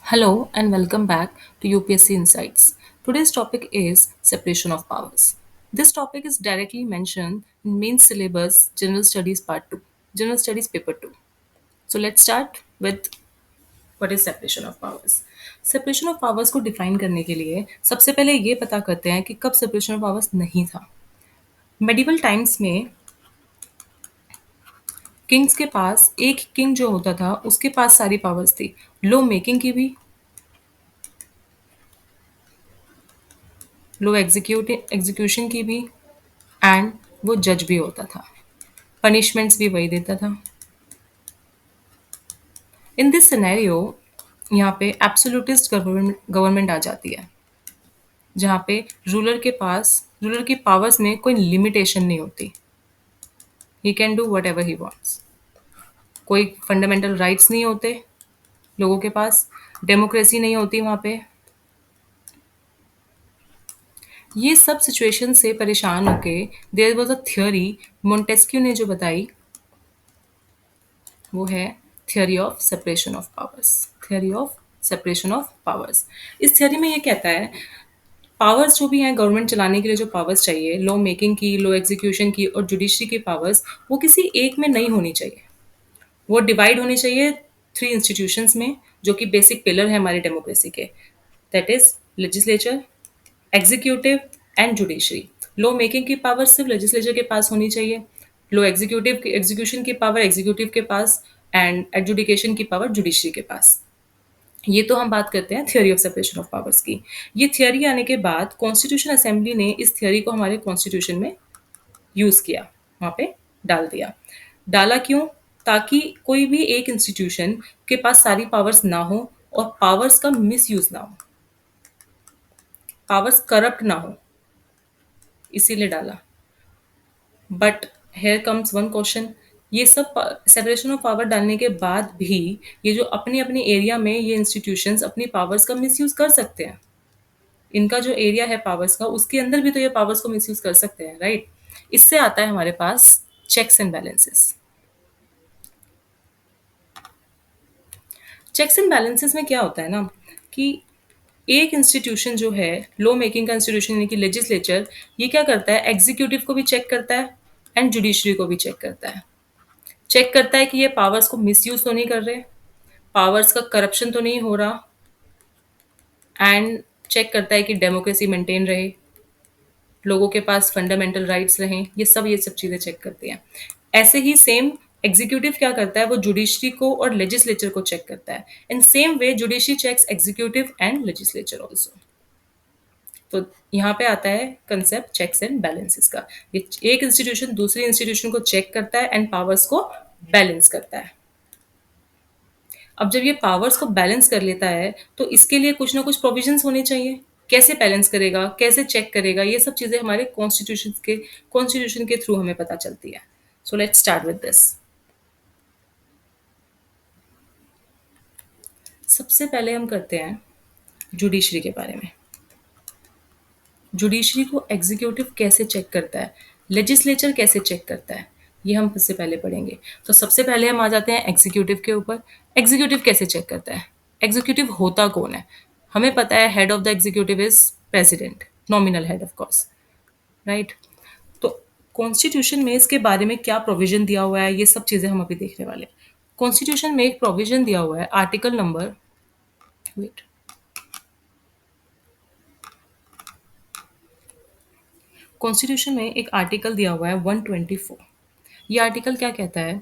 Hello and welcome back to UPSC Insights. Today's topic is separation of powers. This topic is directly mentioned in main syllabus General Studies Part 2, General Studies Paper 2. So let's start with what is separation of powers. Separation of powers को define करने के लिए सबसे पहले ये पता करते हैं कि कब सेपरेशन ऑफ पावर्स नहीं था. मेडिवल टाइम्स में किंग्स के पास एक किंग जो होता था उसके पास सारी पावर्स थी, लॉ मेकिंग की भी, लॉ एग्जीक्यूशन की भी, एंड वो जज भी होता था. पनिशमेंट्स भी वही देता था. इन दिस सिनेरियो यहाँ पे एब्सोल्यूटिस्ट गवर्नमेंट आ जाती है, जहाँ पे रूलर की पावर्स में कोई लिमिटेशन नहीं होती. He can do what ever he wants. कोई फंडामेंटल राइट्स नहीं होते लोगों के पास. डेमोक्रेसी नहीं होती वहाँ पे. ये सब सिचुएशन से परेशान होके there was a theory Montesquieu ने जो बताई, वो है theory of separation of powers. Theory of separation of powers. इस थियोरी में ये कहता है पावर्स जो भी हैं गवर्नमेंट चलाने के लिए, जो पावर्स चाहिए, लॉ मेकिंग की, लॉ एग्जीक्यूशन की और जुडिशरी की पावर्स, वो किसी एक में नहीं होनी चाहिए. वो डिवाइड होनी चाहिए थ्री इंस्टीट्यूशंस में, जो कि बेसिक पिलर है हमारी डेमोक्रेसी के. That is legislature, executive and judiciary. Law making की पावर सिर्फ लेजिस्लेचर के पास होनी चाहिए. लॉ एग्जीक्यूशन की पावर एग्जीक्यूटिव के पास, एंड एडजुडिकेशन की पावर जुडिशरी के पास. ये तो हम बात करते हैं theory of separation of powers की. ये थियोरी आने के बाद कॉन्स्टिट्यूशन असेंबली ने इस थियोरी को हमारे कॉन्स्टिट्यूशन में यूज किया, वहां पे डाल दिया. डाला क्यों? ताकि कोई भी एक इंस्टीट्यूशन के पास सारी पावर्स ना हो और पावर्स का मिसयूज ना हो, पावर्स करप्ट ना हो, इसीलिए डाला. But here comes one question. ये सब सेपरेशन ऑफ पावर डालने के बाद भी ये जो अपने अपने एरिया में ये इंस्टीट्यूशंस अपनी पावर्स का मिसयूज कर सकते हैं. इनका जो एरिया है पावर्स का, उसके अंदर भी तो ये पावर्स को मिसयूज कर सकते हैं, राइट? इससे आता है हमारे पास checks and balances. Checks and balances में क्या होता है ना, कि एक इंस्टीट्यूशन जो है, लॉ मेकिंग का इंस्टीट्यूशन यानी कि लेजिस्लेचर, ये क्या करता है, एग्जीक्यूटिव को भी चेक करता है एंड जुडिशरी को भी चेक करता है. चेक करता है कि ये पावर्स को मिसयूज तो नहीं कर रहे, पावर्स का करप्शन तो नहीं हो रहा, एंड चेक करता है कि डेमोक्रेसी मेंटेन रहे, लोगों के पास फंडामेंटल राइट्स रहें. ये सब चीज़ें चेक करती हैं. ऐसे ही सेम एग्जीक्यूटिव क्या करता है, वो जुडिशरी को और लेजिस्लेचर को चेक करता है. In same way judiciary checks executive and legislature also. तो यहाँ पे आता है कंसेप्ट चेक्स एंड बैलेंसेस का. ये एक इंस्टीट्यूशन दूसरी इंस्टीट्यूशन को चेक करता है एंड पावर्स को बैलेंस करता है. अब जब ये पावर्स को बैलेंस कर लेता है तो इसके लिए कुछ ना कुछ प्रोविजंस होने चाहिए. कैसे बैलेंस करेगा, कैसे चेक करेगा, ये सब चीज़ें हमारे कॉन्स्टिट्यूशन के थ्रू हमें पता चलती है. So let's start with this. सबसे पहले हम करते हैं जुडिशरी के बारे में. जुडिशरी को एग्जीक्यूटिव कैसे चेक करता है, लेजिस्लेचर कैसे चेक करता है, ये हम सबसे पहले पढ़ेंगे. तो सबसे पहले हम आ जाते हैं एग्जीक्यूटिव के ऊपर. एग्जीक्यूटिव कैसे चेक करता है? एग्जीक्यूटिव होता कौन है? हमें पता है head of the executive is president, nominal head of course, right? तो कॉन्स्टिट्यूशन में इसके बारे में क्या प्रोविजन दिया हुआ है, ये सब चीज़ें हम अभी देखने वाले हैं. कॉन्स्टिट्यूशन में एक प्रोविजन दिया हुआ है, आर्टिकल नंबर, वेट, कॉन्स्टिट्यूशन में एक आर्टिकल दिया हुआ है 124. ये आर्टिकल क्या कहता है?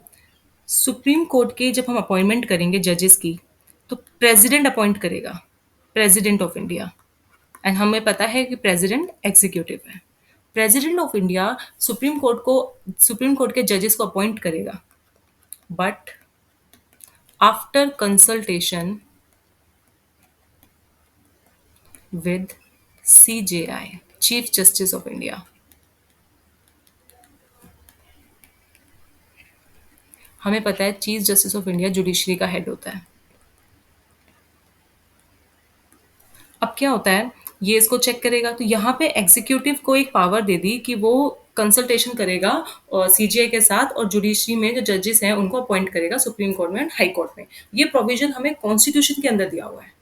सुप्रीम कोर्ट के जब हम अपॉइंटमेंट करेंगे जजेस की, तो प्रेसिडेंट अपॉइंट करेगा, प्रेसिडेंट ऑफ इंडिया. एंड हमें पता है कि प्रेसिडेंट एग्जीक्यूटिव है. President of India supreme court के जजेस को अपॉइंट करेगा, but after consultation with CJI, chief justice of India. हमें पता है chief justice of India judiciary का हेड होता है. अब क्या होता है, ये इसको चेक करेगा. तो यहाँ पे एग्जीक्यूटिव को एक पावर दे दी कि वो कंसल्टेशन करेगा और CJI के साथ, और जुडिशरी में जो जजेस हैं उनको अपॉइंट करेगा, सुप्रीम कोर्ट में एंड हाई कोर्ट में. ये प्रोविजन हमें कॉन्स्टिट्यूशन के अंदर दिया हुआ है.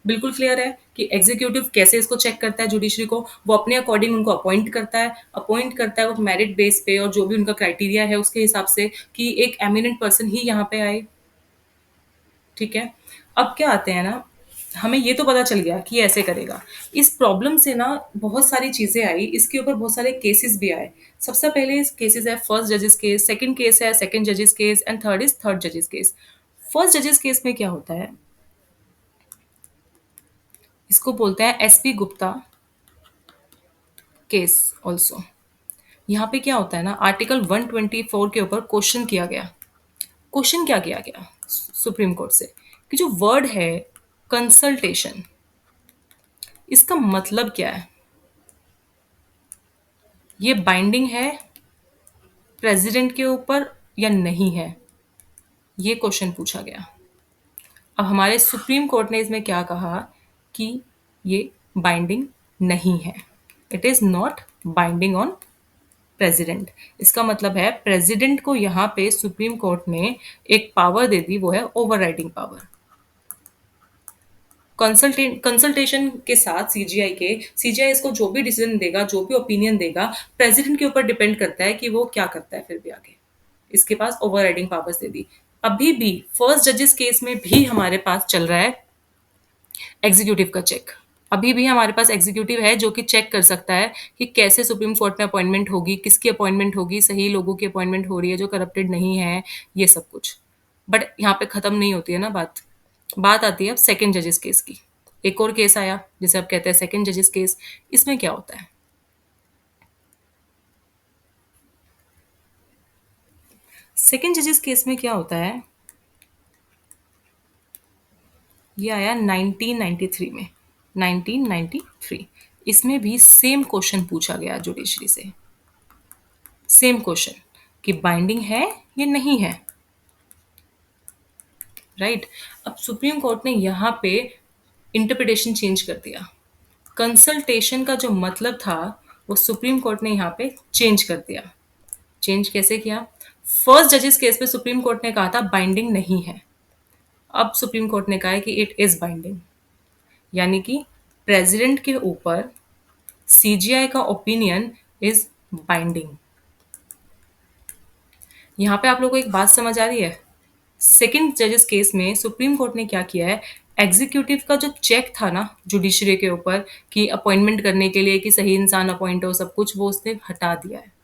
बिल्कुल क्लियर है कि एग्जीक्यूटिव कैसे इसको चेक करता है जुडिशरी को, वो अपने अकॉर्डिंग उनको अपॉइंट करता है वो मेरिट बेस पे और जो भी उनका क्राइटेरिया है उसके हिसाब से कि एक एमिनेंट पर्सन ही यहाँ पे आए। ठीक है। अब क्या आते हैं ना, हमें ये तो पता चल गया कि ये ऐसे करेगा। इस प्रॉब्लम से ना बहुत सारी चीजें आई, इसके ऊपर बहुत सारे केसेस भी आए। सबसे पहले केसेस है फर्स्ट जजेस केस, सेकंड केस है सेकंड जजेस case and third is third जजेस केस। फर्स्ट जजेस केस में क्या होता है, इसको बोलते हैं एसपी गुप्ता केस ऑल्सो। यहाँ पे क्या होता है ना, आर्टिकल 124 के ऊपर क्वेश्चन किया गया। क्वेश्चन क्या किया गया सुप्रीम कोर्ट से कि जो वर्ड है कंसल्टेशन, इसका मतलब क्या है, ये बाइंडिंग है प्रेसिडेंट के ऊपर या नहीं है, ये क्वेश्चन पूछा गया। अब हमारे सुप्रीम कोर्ट ने इसमें क्या कहा कि ये बाइंडिंग नहीं है, it is not binding on president. इसका मतलब है प्रेसिडेंट को यहाँ पे सुप्रीम कोर्ट ने एक पावर दे दी, वो है ओवरराइडिंग पावर। कंसल्टेशन के साथ सीजीआई इसको जो भी डिसीजन देगा, जो भी ओपिनियन देगा, प्रेसिडेंट के ऊपर डिपेंड करता है कि वो क्या करता है फिर भी आगे। इसके पास ओवरराइडिंग पावर्स दे दी। अभी भी फर्स्ट जजेस केस में भी हमारे पास चल रहा है एग्जीक्यूटिव का चेक। अभी भी हमारे पास एग्जीक्यूटिव है जो कि चेक कर सकता है कि कैसे सुप्रीम कोर्ट में अपॉइंटमेंट होगी, किसकी अपॉइंटमेंट होगी, सही लोगों की अपॉइंटमेंट हो रही है जो करप्टेड नहीं है, ये सब कुछ। बट यहाँ पे खत्म नहीं होती है ना बात। बात आती है अब सेकंड जजेस केस की। एक और केस आया जिसे आप कहते हैं सेकंड जजेस केस। इसमें क्या होता है, सेकंड जजेस केस में क्या होता है, ये आया 1993 में, 1993। इसमें भी सेम क्वेश्चन पूछा गया जुडिशरी से, सेम क्वेश्चन कि बाइंडिंग है या नहीं है। राइट। अब सुप्रीम कोर्ट ने यहाँ पे इंटरप्रिटेशन चेंज कर दिया। कंसल्टेशन का जो मतलब था वो सुप्रीम कोर्ट ने यहाँ पे चेंज कर दिया। चेंज कैसे किया, फर्स्ट जजेस केस पे सुप्रीम कोर्ट ने कहा था बाइंडिंग नहीं है, अब सुप्रीम कोर्ट ने कहा है कि इट इज बाइंडिंग। यानी कि प्रेसिडेंट के ऊपर सीजीआई का ओपिनियन इज बाइंडिंग। यहाँ पे आप लोगों को एक बात समझ आ रही है, सेकंड जजेस केस में सुप्रीम कोर्ट ने क्या किया है, एग्जीक्यूटिव का जो चेक था ना जुडिशरी के ऊपर कि अपॉइंटमेंट करने के लिए कि सही इंसान अपॉइंट हो सब कुछ, वो उसने हटा दिया है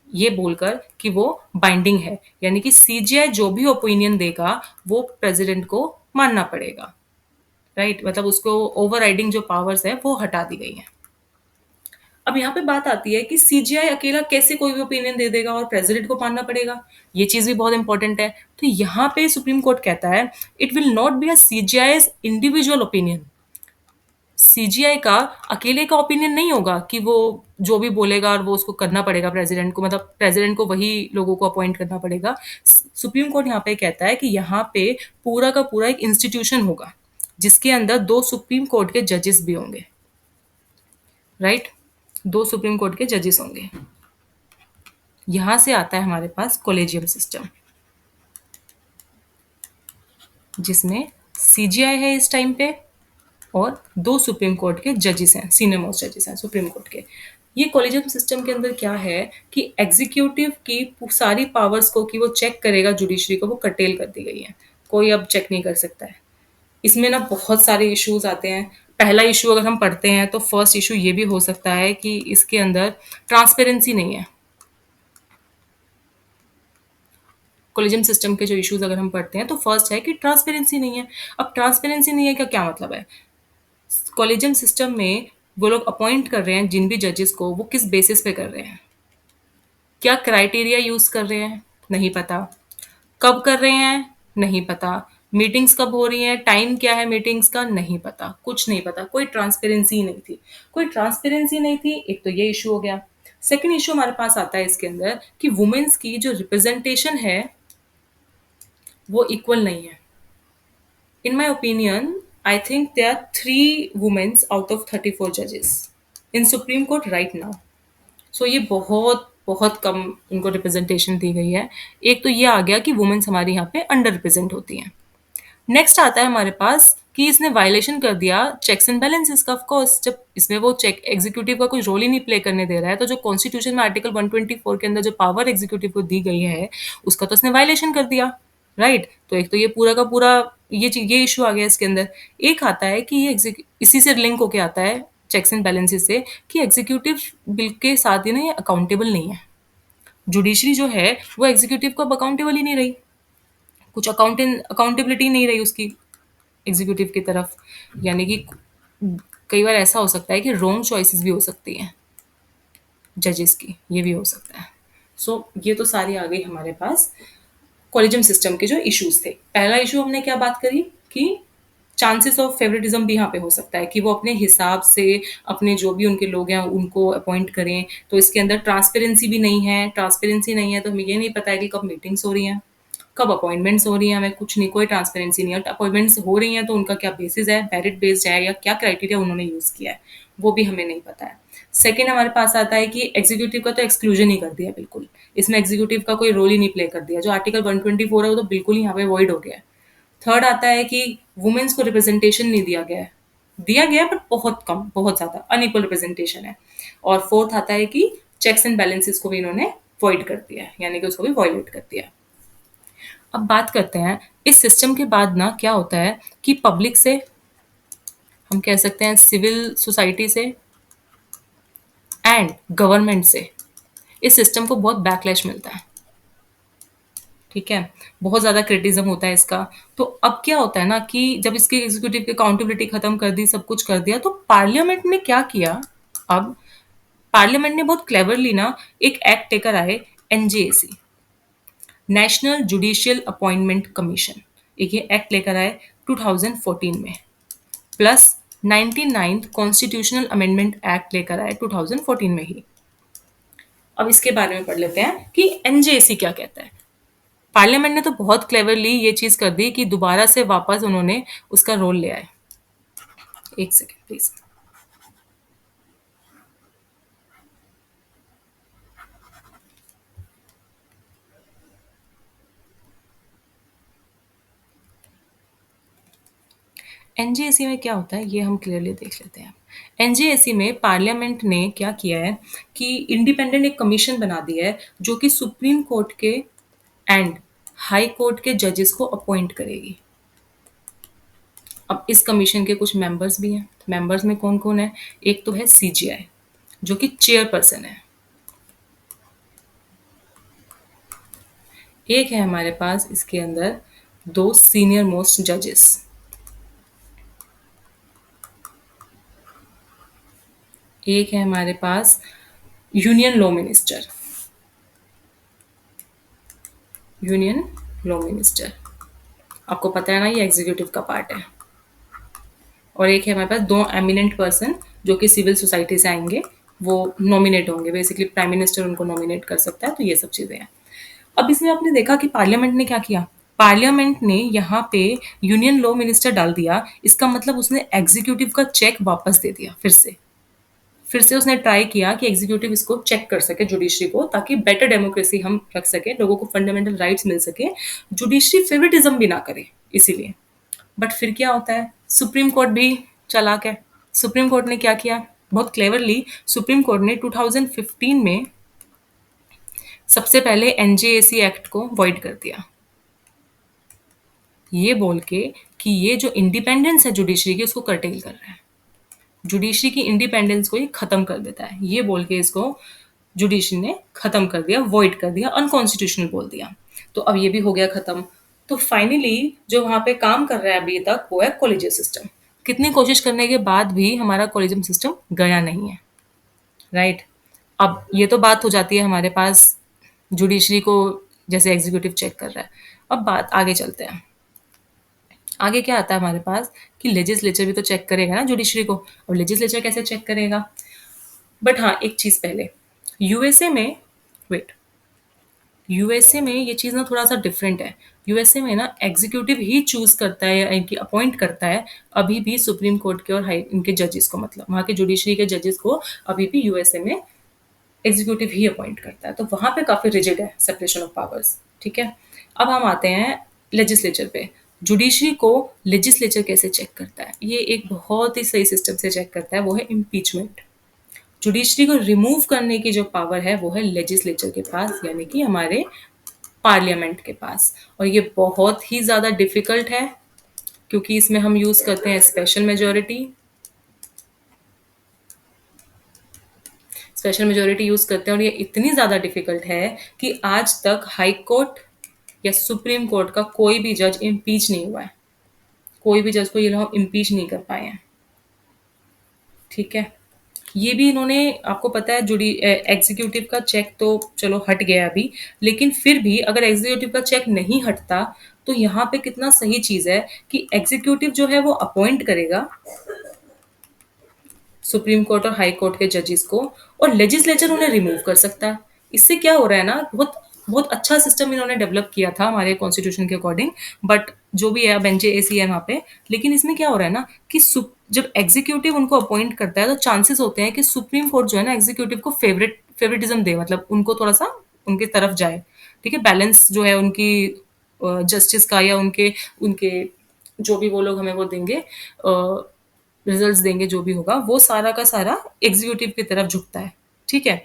ये बोलकर कि वो बाइंडिंग है। यानी कि सीजीआई जो भी ओपिनियन देगा वो प्रेसिडेंट को मानना पड़ेगा। राइट। मतलब उसको ओवरराइडिंग जो पावर्स है वो हटा दी गई है। अब यहाँ पे बात आती है कि सीजीआई अकेला कैसे कोई भी ओपिनियन दे देगा और प्रेसिडेंट को मानना पड़ेगा, ये चीज भी बहुत इंपॉर्टेंट है। तो यहाँ पे सुप्रीम कोर्ट कहता है it will not be a CGI individual opinion. CGI का अकेले का ओपिनियन नहीं होगा कि वो जो भी बोलेगा और वो उसको करना पड़ेगा प्रेसिडेंट को, मतलब प्रेसिडेंट को वही लोगों को अपॉइंट करना पड़ेगा। सुप्रीम कोर्ट यहाँ पे कहता है कि यहाँ पे पूरा का पूरा एक इंस्टीट्यूशन होगा जिसके अंदर दो सुप्रीम कोर्ट के जजेस भी होंगे। राइट। दो सुप्रीम कोर्ट के जजेस होंगे। यहां से आता है हमारे पास कोलेजियम सिस्टम, जिसमें सीजीआई है इस टाइम पे और दो सुप्रीम कोर्ट के जजेस हैं, सीनियर मोस्ट जजेस हैं सुप्रीम कोर्ट के। ये कोलेजियम सिस्टम के अंदर क्या है कि एग्जीक्यूटिव की सारी पावर्स को कि वो चेक करेगा जुडिशरी को, वो कटेल कर दी गई है। कोई अब चेक नहीं कर सकता है। इसमें ना बहुत सारे इश्यूज आते हैं। पहला इशू अगर हम पढ़ते हैं तो फर्स्ट इशू ये भी हो सकता है कि इसके अंदर ट्रांसपेरेंसी नहीं है। कोलेजियम सिस्टम के जो इश्यूज अगर हम पढ़ते हैं तो फर्स्ट है कि ट्रांसपेरेंसी नहीं है। अब ट्रांसपेरेंसी नहीं है का क्या मतलब है, कोलेजियम सिस्टम में वो लोग अपॉइंट कर रहे हैं जिन भी जजेस को, वो किस बेसिस पे कर रहे हैं, क्या क्राइटेरिया यूज कर रहे हैं, नहीं पता। कब कर रहे हैं, नहीं पता। मीटिंग्स कब हो रही हैं, टाइम क्या है मीटिंग्स का, नहीं पता। कुछ नहीं पता, कोई ट्रांसपेरेंसी नहीं थी। कोई ट्रांसपेरेंसी नहीं थी, एक तो ये इशू हो गया। सेकंड इशू हमारे पास आता है इसके अंदर कि वुमेन्स की जो रिप्रेजेंटेशन है वो इक्वल नहीं है। In my opinion, I think there are three women out of 34 judges in Supreme Court right now. So ये बहुत बहुत कम उनको रिप्रेजेंटेशन दी गई है। एक तो ये आ गया कि वुमेन्स हमारे यहाँ पे अंडर रिप्रेजेंट होती हैं। नेक्स्ट आता है हमारे पास कि इसने वायलेशन कर दिया चेक्स एंड बैलेंसेस का। ऑफ कोर्स जब इसमें वो चेक एग्जीक्यूटिव का कोई रोल ही नहीं प्ले करने दे रहा है, तो जो कॉन्स्टिट्यूशन में आर्टिकल 124 के अंदर जो पावर एग्जीक्यूटिव को दी गई है उसका तो इसने वायलेशन कर दिया, राइट। तो एक तो ये पूरा का पूरा ये इशू आ गया इसके अंदर। एक आता है कि इसी से लिंक होके आता है चेक्स एंड बैलेंसेस से, कि एग्जीक्यूटिव बिल के साथ ही ना ये अकाउंटेबल नहीं है। जुडिशरी जो है वो एग्जीक्यूटिव को अब अकाउंटेबल ही नहीं रही, कुछ अकाउंटेबिलिटी नहीं रही उसकी एग्जीक्यूटिव की तरफ। यानी कि कई बार ऐसा हो सकता है कि रॉन्ग चॉइसेस भी हो सकती हैं जजेस की, ये भी हो सकता है। सो ये तो सारी आ गई हमारे पास कॉलेजियम सिस्टम के जो इश्यूज थे। पहला इशू हमने क्या बात करी कि चांसेस ऑफ फेवरेटिज्म भी यहाँ पे हो सकता है कि वो अपने हिसाब से अपने जो भी उनके लोग हैं उनको अपॉइंट करें। तो इसके अंदर ट्रांसपेरेंसी भी नहीं है, ट्रांसपेरेंसी नहीं है तो हमें ये नहीं पता है कि कब मीटिंग्स हो रही हैं, कब अपॉइंटमेंट्स हो रही हैं, हमें कुछ नहीं, कोई ट्रांसपेरेंसी नहीं है। अपॉइंटमेंट्स हो रही हैं तो उनका क्या बेसिस है, मेरिट बेस्ड है या क्या क्राइटेरिया उन्होंने यूज़ किया है, वो भी हमें नहीं पता है। सेकेंड हमारे पास आता है कि एग्जीक्यूटिव का तो एक्सक्लूजन ही कर दिया बिल्कुल, इसमें एग्जीक्यूटिव का कोई रोल ही नहीं प्ले कर दिया, जो आर्टिकल 124 है वो तो बिल्कुल ही यहाँ पे वॉइड हो गया है। थर्ड आता है कि वुमेन्स को रिप्रेजेंटेशन नहीं दिया गया है, दिया गया है बट बहुत कम, बहुत ज़्यादा अनइक्वल रिप्रेजेंटेशन है। और फोर्थ आता है कि चेक्स एंड बैलेंसेस को भी इन्होंने वॉइड कर दिया है, यानी कि उसको भी वॉयलेट कर दिया है। अब बात करते हैं इस सिस्टम के बाद ना क्या होता है कि पब्लिक से, हम कह सकते हैं सिविल सोसाइटी से एंड गवर्नमेंट से इस सिस्टम को बहुत बैकलैश मिलता है, ठीक है, बहुत ज़्यादा क्रिटिज्म होता है इसका। तो अब क्या होता है ना कि जब इसकी एग्जीक्यूटिव की अकाउंटेबिलिटी खत्म कर दी, सब कुछ कर दिया, तो पार्लियामेंट ने क्या किया। अब पार्लियामेंट ने बहुत क्लेवरली ना एक एक्ट लेकर आए, NJAC, national judicial appointment commission. एक ये एक्ट लेकर आए 2014 में, plus 99th constitutional amendment act लेकर आए 2014 में ही। अब इसके बारे में पढ़ लेते हैं कि एनजेएसी क्या कहता है। पार्लियामेंट ने तो बहुत क्लेवरली ये चीज कर दी कि दोबारा से वापस उन्होंने उसका रोल ले आए। एक सेकेंड प्लीज। एनजेएसी में क्या होता है ये हम क्लियरली देख लेते हैं। एनजेएसी में पार्लियामेंट ने क्या किया है कि इंडिपेंडेंट एक कमीशन बना दिया है जो कि सुप्रीम कोर्ट के एंड हाई कोर्ट के जजेस को अपॉइंट करेगी। अब इस कमीशन के कुछ मेंबर्स भी हैं। मेंबर्स में कौन कौन है, एक तो है सीजीआई जो कि चेयरपर्सन है, एक है हमारे पास इसके अंदर दो सीनियर मोस्ट जजेस, एक है हमारे पास union law minister, union law minister आपको पता है ना ये एग्जीक्यूटिव का पार्ट है। और एक है हमारे पास दो एमिनेंट पर्सन जो कि सिविल सोसाइटी से आएंगे, वो नॉमिनेट होंगे, बेसिकली प्राइम मिनिस्टर उनको नॉमिनेट कर सकता है। तो ये सब चीज़ें हैं। अब इसमें आपने देखा कि पार्लियामेंट ने क्या किया, पार्लियामेंट ने यहाँ पे यूनियन लॉ मिनिस्टर डाल दिया। इसका मतलब उसने एग्जीक्यूटिव का चेक वापस दे दिया फिर से उसने ट्राई किया कि एग्जीक्यूटिव इसको चेक कर सके जुडिशरी को, ताकि बेटर डेमोक्रेसी हम रख सके, लोगों को फंडामेंटल राइट्स मिल सके, जुडिशरी फेवरेटिज्म भी ना करे इसीलिए। बट फिर क्या होता है, सुप्रीम कोर्ट भी चालाक है। सुप्रीम कोर्ट ने क्या किया, बहुत क्लेवरली सुप्रीम कोर्ट ने 2015 में सबसे पहले एनजेएसी एक्ट को वॉइड कर दिया, ये बोल के कि ये जो इंडिपेंडेंस है जुडिशरी की उसको कर्टेल कर रहा है, जुडिशरी की इंडिपेंडेंस को ये खत्म कर देता है, ये बोल के इसको जुडिशरी ने खत्म कर दिया, वॉइड कर दिया, अनकॉन्स्टिट्यूशनल बोल दिया। तो अब ये भी हो गया खत्म। तो फाइनली जो वहां पे काम कर रहा है अभी तक वो है कॉलेजियम सिस्टम। कितनी कोशिश करने के बाद भी हमारा कॉलेजियम सिस्टम गया नहीं है, राइट। अब ये तो बात हो जाती है हमारे पास जुडिशरी को जैसे एग्जीक्यूटिव चेक कर रहा है। अब बात आगे चलते हैं। आगे क्या आता है हमारे पास कि लेजिस्लेचर भी तो चेक करेगा ना जुडिशरी को। अब लेजिस्लेचर कैसे चेक करेगा, बट हाँ एक चीज पहले, यूएसए में, वेट, यूएसए में ये चीज़ ना थोड़ा सा डिफरेंट है। यूएसए में ना एग्जीक्यूटिव ही चूज करता है या इनकी अपॉइंट करता है अभी भी सुप्रीम कोर्ट के और हाई इनके जजेस को, मतलब वहाँ के जुडिशरी के जजेस को अभी भी यूएसए में एग्जीक्यूटिव ही अपॉइंट करता है। तो वहाँ पे काफ़ी रिजिड है सेपरेशन ऑफ पावर्स, ठीक है। अब हम आते हैं लेजिस्लेचर पे। जुडिशरी को लेजिस्लेचर कैसे चेक करता है? ये एक बहुत ही सही सिस्टम से चेक करता है, वो है इम्पीचमेंट। जुडिशरी को रिमूव करने की जो पावर है वो है लेजिस्लेचर के पास, यानी कि हमारे पार्लियामेंट के पास। और ये बहुत ही ज़्यादा डिफिकल्ट है, क्योंकि इसमें हम यूज़ करते हैं special majority. Special majority use करते हैं, और ये इतनी ज़्यादा डिफिकल्ट है कि आज तक हाई कोर्ट या सुप्रीम कोर्ट का कोई भी जज इम्पीच नहीं हुआ है। कोई भी जज को ये लोग इम्पीच नहीं कर पाए हैं। ठीक है। ये भी इन्होंने, आपको पता है, जुडी एग्जीक्यूटिव का चेक तो चलो हट गया अभी, लेकिन फिर भी अगर एग्जीक्यूटिव का चेक नहीं हटता तो यहाँ पे कितना सही चीज है कि एग्जीक्यूटिव जो है वो अपॉइंट करेगा सुप्रीम कोर्ट और हाई कोर्ट के जजेस को, और लेजिस्लेचर उन्हें रिमूव कर सकता है। इससे क्या हो रहा है ना, बहुत बहुत अच्छा सिस्टम इन्होंने डेवलप किया था हमारे कॉन्स्टिट्यूशन के अकॉर्डिंग। बट जो भी है, अब एनजेएसी है वहाँ पे। लेकिन इसमें क्या हो रहा है ना कि जब एग्जीक्यूटिव उनको अपॉइंट करता है तो चांसेस होते हैं कि सुप्रीम कोर्ट जो है ना एग्जीक्यूटिव को फेवरेटिज्म दे, मतलब उनको थोड़ा सा उनकी तरफ जाए। ठीक है, बैलेंस जो है उनकी जस्टिस का, या उनके उनके जो भी वो लोग हमें वो देंगे, रिजल्ट्स देंगे, जो भी होगा वो सारा का सारा एग्जीक्यूटिव की तरफ झुकता है। ठीक है।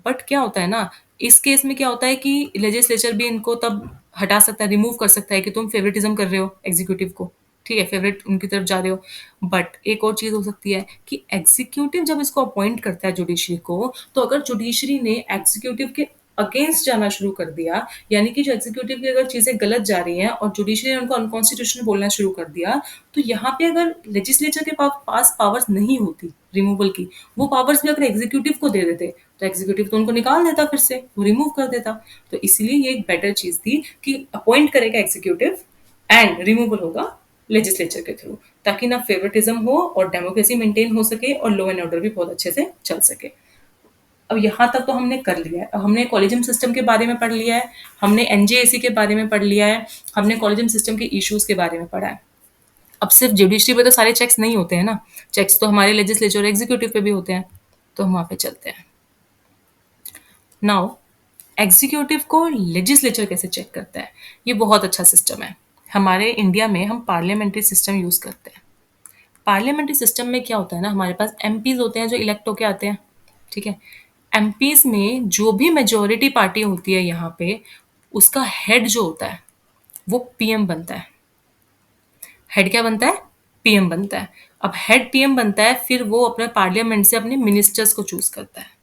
बट क्या होता है ना, इस केस में क्या होता है कि लेजिस्लेचर भी इनको तब हटा सकता है, रिमूव कर सकता है कि तुम फेवरेटिज्म कर रहे हो एग्जीक्यूटिव को। ठीक है, फेवरेट उनकी तरफ जा रहे हो। बट एक और चीज हो सकती है कि एग्जीक्यूटिव जब इसको अपॉइंट करता है जुडिशरी को, तो अगर जुडिशरी ने एग्जीक्यूटिव के अगेंस्ट जाना शुरू कर दिया, यानी कि जो एग्जीक्यूटिव की अगर चीजें गलत जा रही हैं और जुडिशरी ने उनको अनकॉन्स्टिट्यूशनल बोलना शुरू कर दिया, तो यहाँ पे अगर लेजिस्लेचर के पास पावर्स नहीं होती रिमूवल की, वो पावर्स भी अगर एग्जीक्यूटिव को दे देते तो एग्जीक्यूटिव तो उनको निकाल देता, फिर से वो रिमूव कर देता। तो इसलिए ये एक बेटर चीज थी कि अपॉइंट करेगा एग्जीक्यूटिव एंड रिमूवल होगा लेजिस्लेचर के थ्रू, ताकि ना फेवरेटिज्म हो और डेमोक्रेसी मेंटेन हो सके और लॉ एंड ऑर्डर भी बहुत अच्छे से चल सके। अब यहाँ तक तो हमने कर लिया है। अब हमने कॉलेजियम सिस्टम के बारे में पढ़ लिया है, हमने एनजेएसी के बारे में पढ़ लिया है, हमने कॉलेजियम सिस्टम के इश्यूज के बारे में पढ़ा है। अब सिर्फ जुडिशरी पे तो सारे चेक्स नहीं होते हैं ना, चेक्स तो हमारे लेजिस्लेचर और एग्जीक्यूटिव पे भी होते हैं। तो हम वहाँ पे चलते हैं। नाउ, एग्जीक्यूटिव को लेजिस्लेचर कैसे चेक करता है? ये बहुत अच्छा सिस्टम है। हमारे इंडिया में हम पार्लियामेंट्री सिस्टम यूज करते हैं। पार्लियामेंट्री सिस्टम में क्या होता है ना, हमारे पास एमपीज होते हैं जो इलेक्ट होके आते हैं। ठीक है। एमपीज में जो भी मेजोरिटी पार्टी होती है यहाँ पे, उसका हेड जो होता है वो पीएम बनता है। हेड क्या बनता है? पीएम बनता है। अब हेड पीएम बनता है, फिर वो अपने पार्लियामेंट से अपने मिनिस्टर्स को चूज करता है।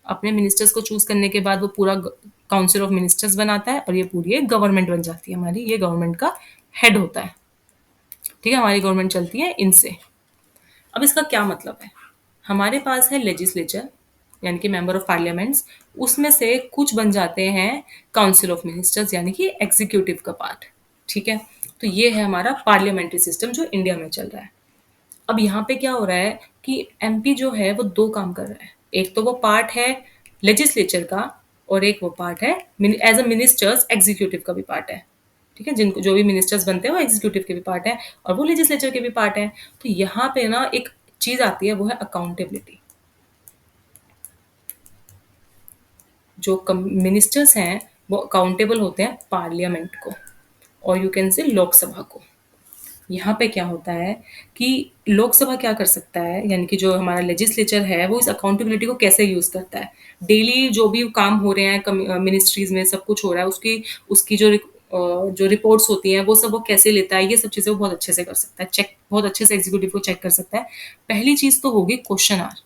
अपने मिनिस्टर्स को चूज करने के बाद वो पूरा काउंसिल ऑफ मिनिस्टर्स बनाता है, और ये पूरी एक गवर्नमेंट बन जाती है हमारी। ये गवर्नमेंट का हेड होता है। ठीक है, हमारी गवर्नमेंट चलती है इनसे। अब इसका क्या मतलब है? हमारे पास है लेजिस्लेचर, यानी कि मेंबर ऑफ पार्लियामेंट्स। उसमें से कुछ बन जाते हैं काउंसिल ऑफ मिनिस्टर्स, यानी कि एग्जीक्यूटिव का पार्ट। ठीक है। तो ये है हमारा पार्लियामेंट्री सिस्टम जो इंडिया में चल रहा है। अब यहाँ पे क्या हो रहा है कि एमपी जो है वो दो काम कर रहा है। एक तो वो पार्ट है लेजिस्लेचर का, और एक वो पार्ट है एज अ मिनिस्टर्स एग्जीक्यूटिव का भी पार्ट है। ठीक है, जिनको जो भी मिनिस्टर्स बनते हैं वो एग्जीक्यूटिव के भी पार्ट है, और वो लेजिस्लेचर के भी पार्ट है। तो यहाँ पे ना एक चीज आती है, वो है अकाउंटेबिलिटी। जो मिनिस्टर्स हैं वो अकाउंटेबल होते हैं पार्लियामेंट को, और यू कैन से लोकसभा को। यहाँ पे क्या होता है कि लोकसभा क्या कर सकता है, यानी कि जो हमारा लेजिस्लेचर है वो इस अकाउंटेबिलिटी को कैसे यूज करता है। डेली जो भी काम हो रहे हैं मिनिस्ट्रीज में, सब कुछ हो रहा है, उसकी उसकी जो रिपोर्ट्स होती हैं वो सब वो कैसे लेता है, ये सब चीजें वो बहुत अच्छे से कर सकता है। चेक बहुत अच्छे से एग्जीक्यूटिव को चेक कर सकता है। पहली चीज तो होगी क्वेश्चन आवर।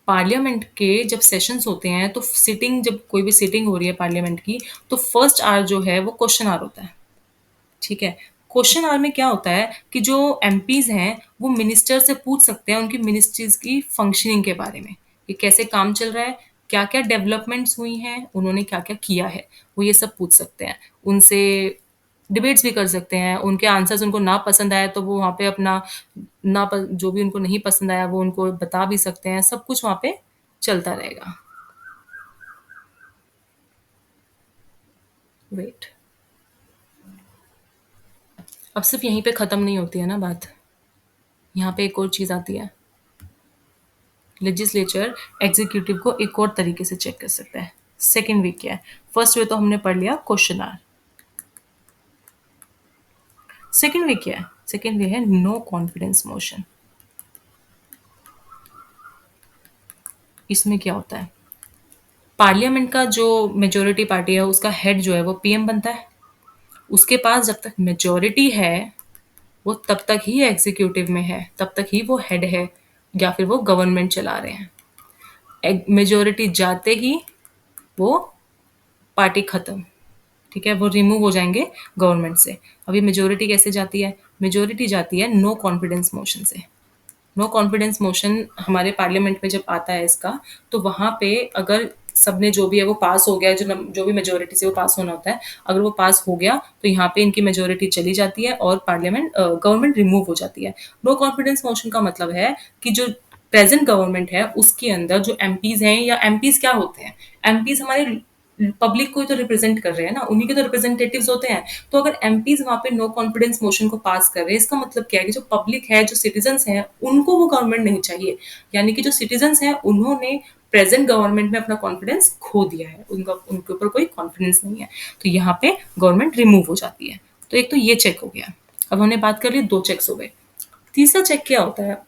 पार्लियामेंट के जब सेशंस होते हैं, तो सिटिंग, जब कोई भी सिटिंग हो रही है पार्लियामेंट की, तो फर्स्ट आवर जो है वो क्वेश्चन आवर होता है। ठीक है। क्वेश्चन आवर में क्या होता है कि जो एमपीज हैं वो मिनिस्टर से पूछ सकते हैं उनकी मिनिस्ट्रीज की फंक्शनिंग के बारे में, कि कैसे काम चल रहा है, क्या क्या डेवलपमेंट्स हुई हैं, उन्होंने क्या क्या किया है, वो ये सब पूछ सकते हैं उनसे। डिबेट्स भी कर सकते हैं। उनके आंसर्स उनको ना पसंद आए तो वो वहाँ पे अपना जो भी उनको नहीं पसंद आया वो उनको बता भी सकते हैं। सब कुछ वहाँ पे चलता रहेगा। वेट, अब सिर्फ यहीं पे खत्म नहीं होती है ना बात। यहाँ पे एक और चीज आती है। लेजिस्लेचर एग्जीक्यूटिव को एक और तरीके से चेक कर सकता है। सेकेंड वे क्या है? फर्स्ट वे तो हमने पढ़ लिया क्वेश्चन आर। सेकेंड वे क्या है? सेकेंड वे है नो कॉन्फिडेंस मोशन। इसमें क्या होता है? पार्लियामेंट का जो मेजोरिटी पार्टी है उसका हेड जो है वो पीएम बनता है। उसके पास जब तक मेजोरिटी है वो तब तक ही एग्जीक्यूटिव में है, तब तक ही वो हेड है या फिर वो गवर्नमेंट चला रहे हैं। मेजोरिटी जाते ही वो पार्टी खत्म। ठीक है, वो रिमूव हो जाएंगे गवर्नमेंट से। अभी मेजोरिटी कैसे जाती है? मेजोरिटी जाती है नो कॉन्फिडेंस मोशन से। नो कॉन्फिडेंस मोशन हमारे पार्लियामेंट में जब आता है इसका, तो वहां पे अगर सबने जो भी है वो पास हो गया, जो भी मेजोरिटी से वो पास होना होता है, अगर वो पास हो गया तो यहाँ पे इनकी मेजोरिटी चली जाती है और पार्लियामेंट गवर्नमेंट रिमूव हो जाती है। नो कॉन्फिडेंस मोशन का मतलब है कि जो प्रेजेंट गवर्नमेंट है उसके अंदर जो एमपीज हैं, या एमपीज क्या होते हैं? एमपीज हमारे पब्लिक को ही तो रिप्रेजेंट कर रहे हैं ना, उन्हीं के तो रिप्रेजेंटेटिव्स होते हैं। तो अगर एमपीज वहां पे नो कॉन्फिडेंस मोशन को पास कर रहे हैं, इसका मतलब क्या है कि जो पब्लिक है, जो सिटीजन्स हैं, उनको वो गवर्नमेंट नहीं चाहिए। यानी कि जो सिटीजन्स हैं उन्होंने प्रेजेंट गवर्नमेंट में अपना कॉन्फिडेंस खो दिया है, उनका उनके ऊपर कोई कॉन्फिडेंस नहीं है, तो यहाँ पे गवर्नमेंट रिमूव हो जाती है। तो एक तो ये चेक हो गया। अब हमने बात कर ली, दो चेक्स हो गए। तीसरा चेक क्या होता है?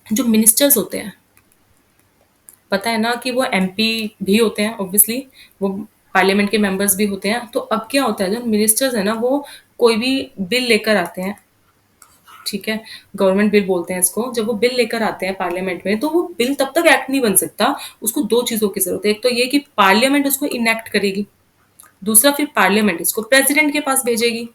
जो मिनिस्टर्स होते हैं, पता है ना कि वो एमपी भी होते हैं ऑब्वियसली, वो पार्लियामेंट के मेंबर्स भी होते हैं। तो अब क्या होता है, जो मिनिस्टर्स है ना वो कोई भी बिल लेकर आते हैं, ठीक है, गवर्नमेंट बिल बोलते हैं इसको। जब वो बिल लेकर आते हैं पार्लियामेंट में, तो वो बिल तब तक एक्ट नहीं बन सकता। उसको दो चीजों की जरूरत है। एक तो ये कि पार्लियामेंट उसको इनेक्ट करेगी, दूसरा फिर पार्लियामेंट इसको प्रेसिडेंट के पास भेजेगी।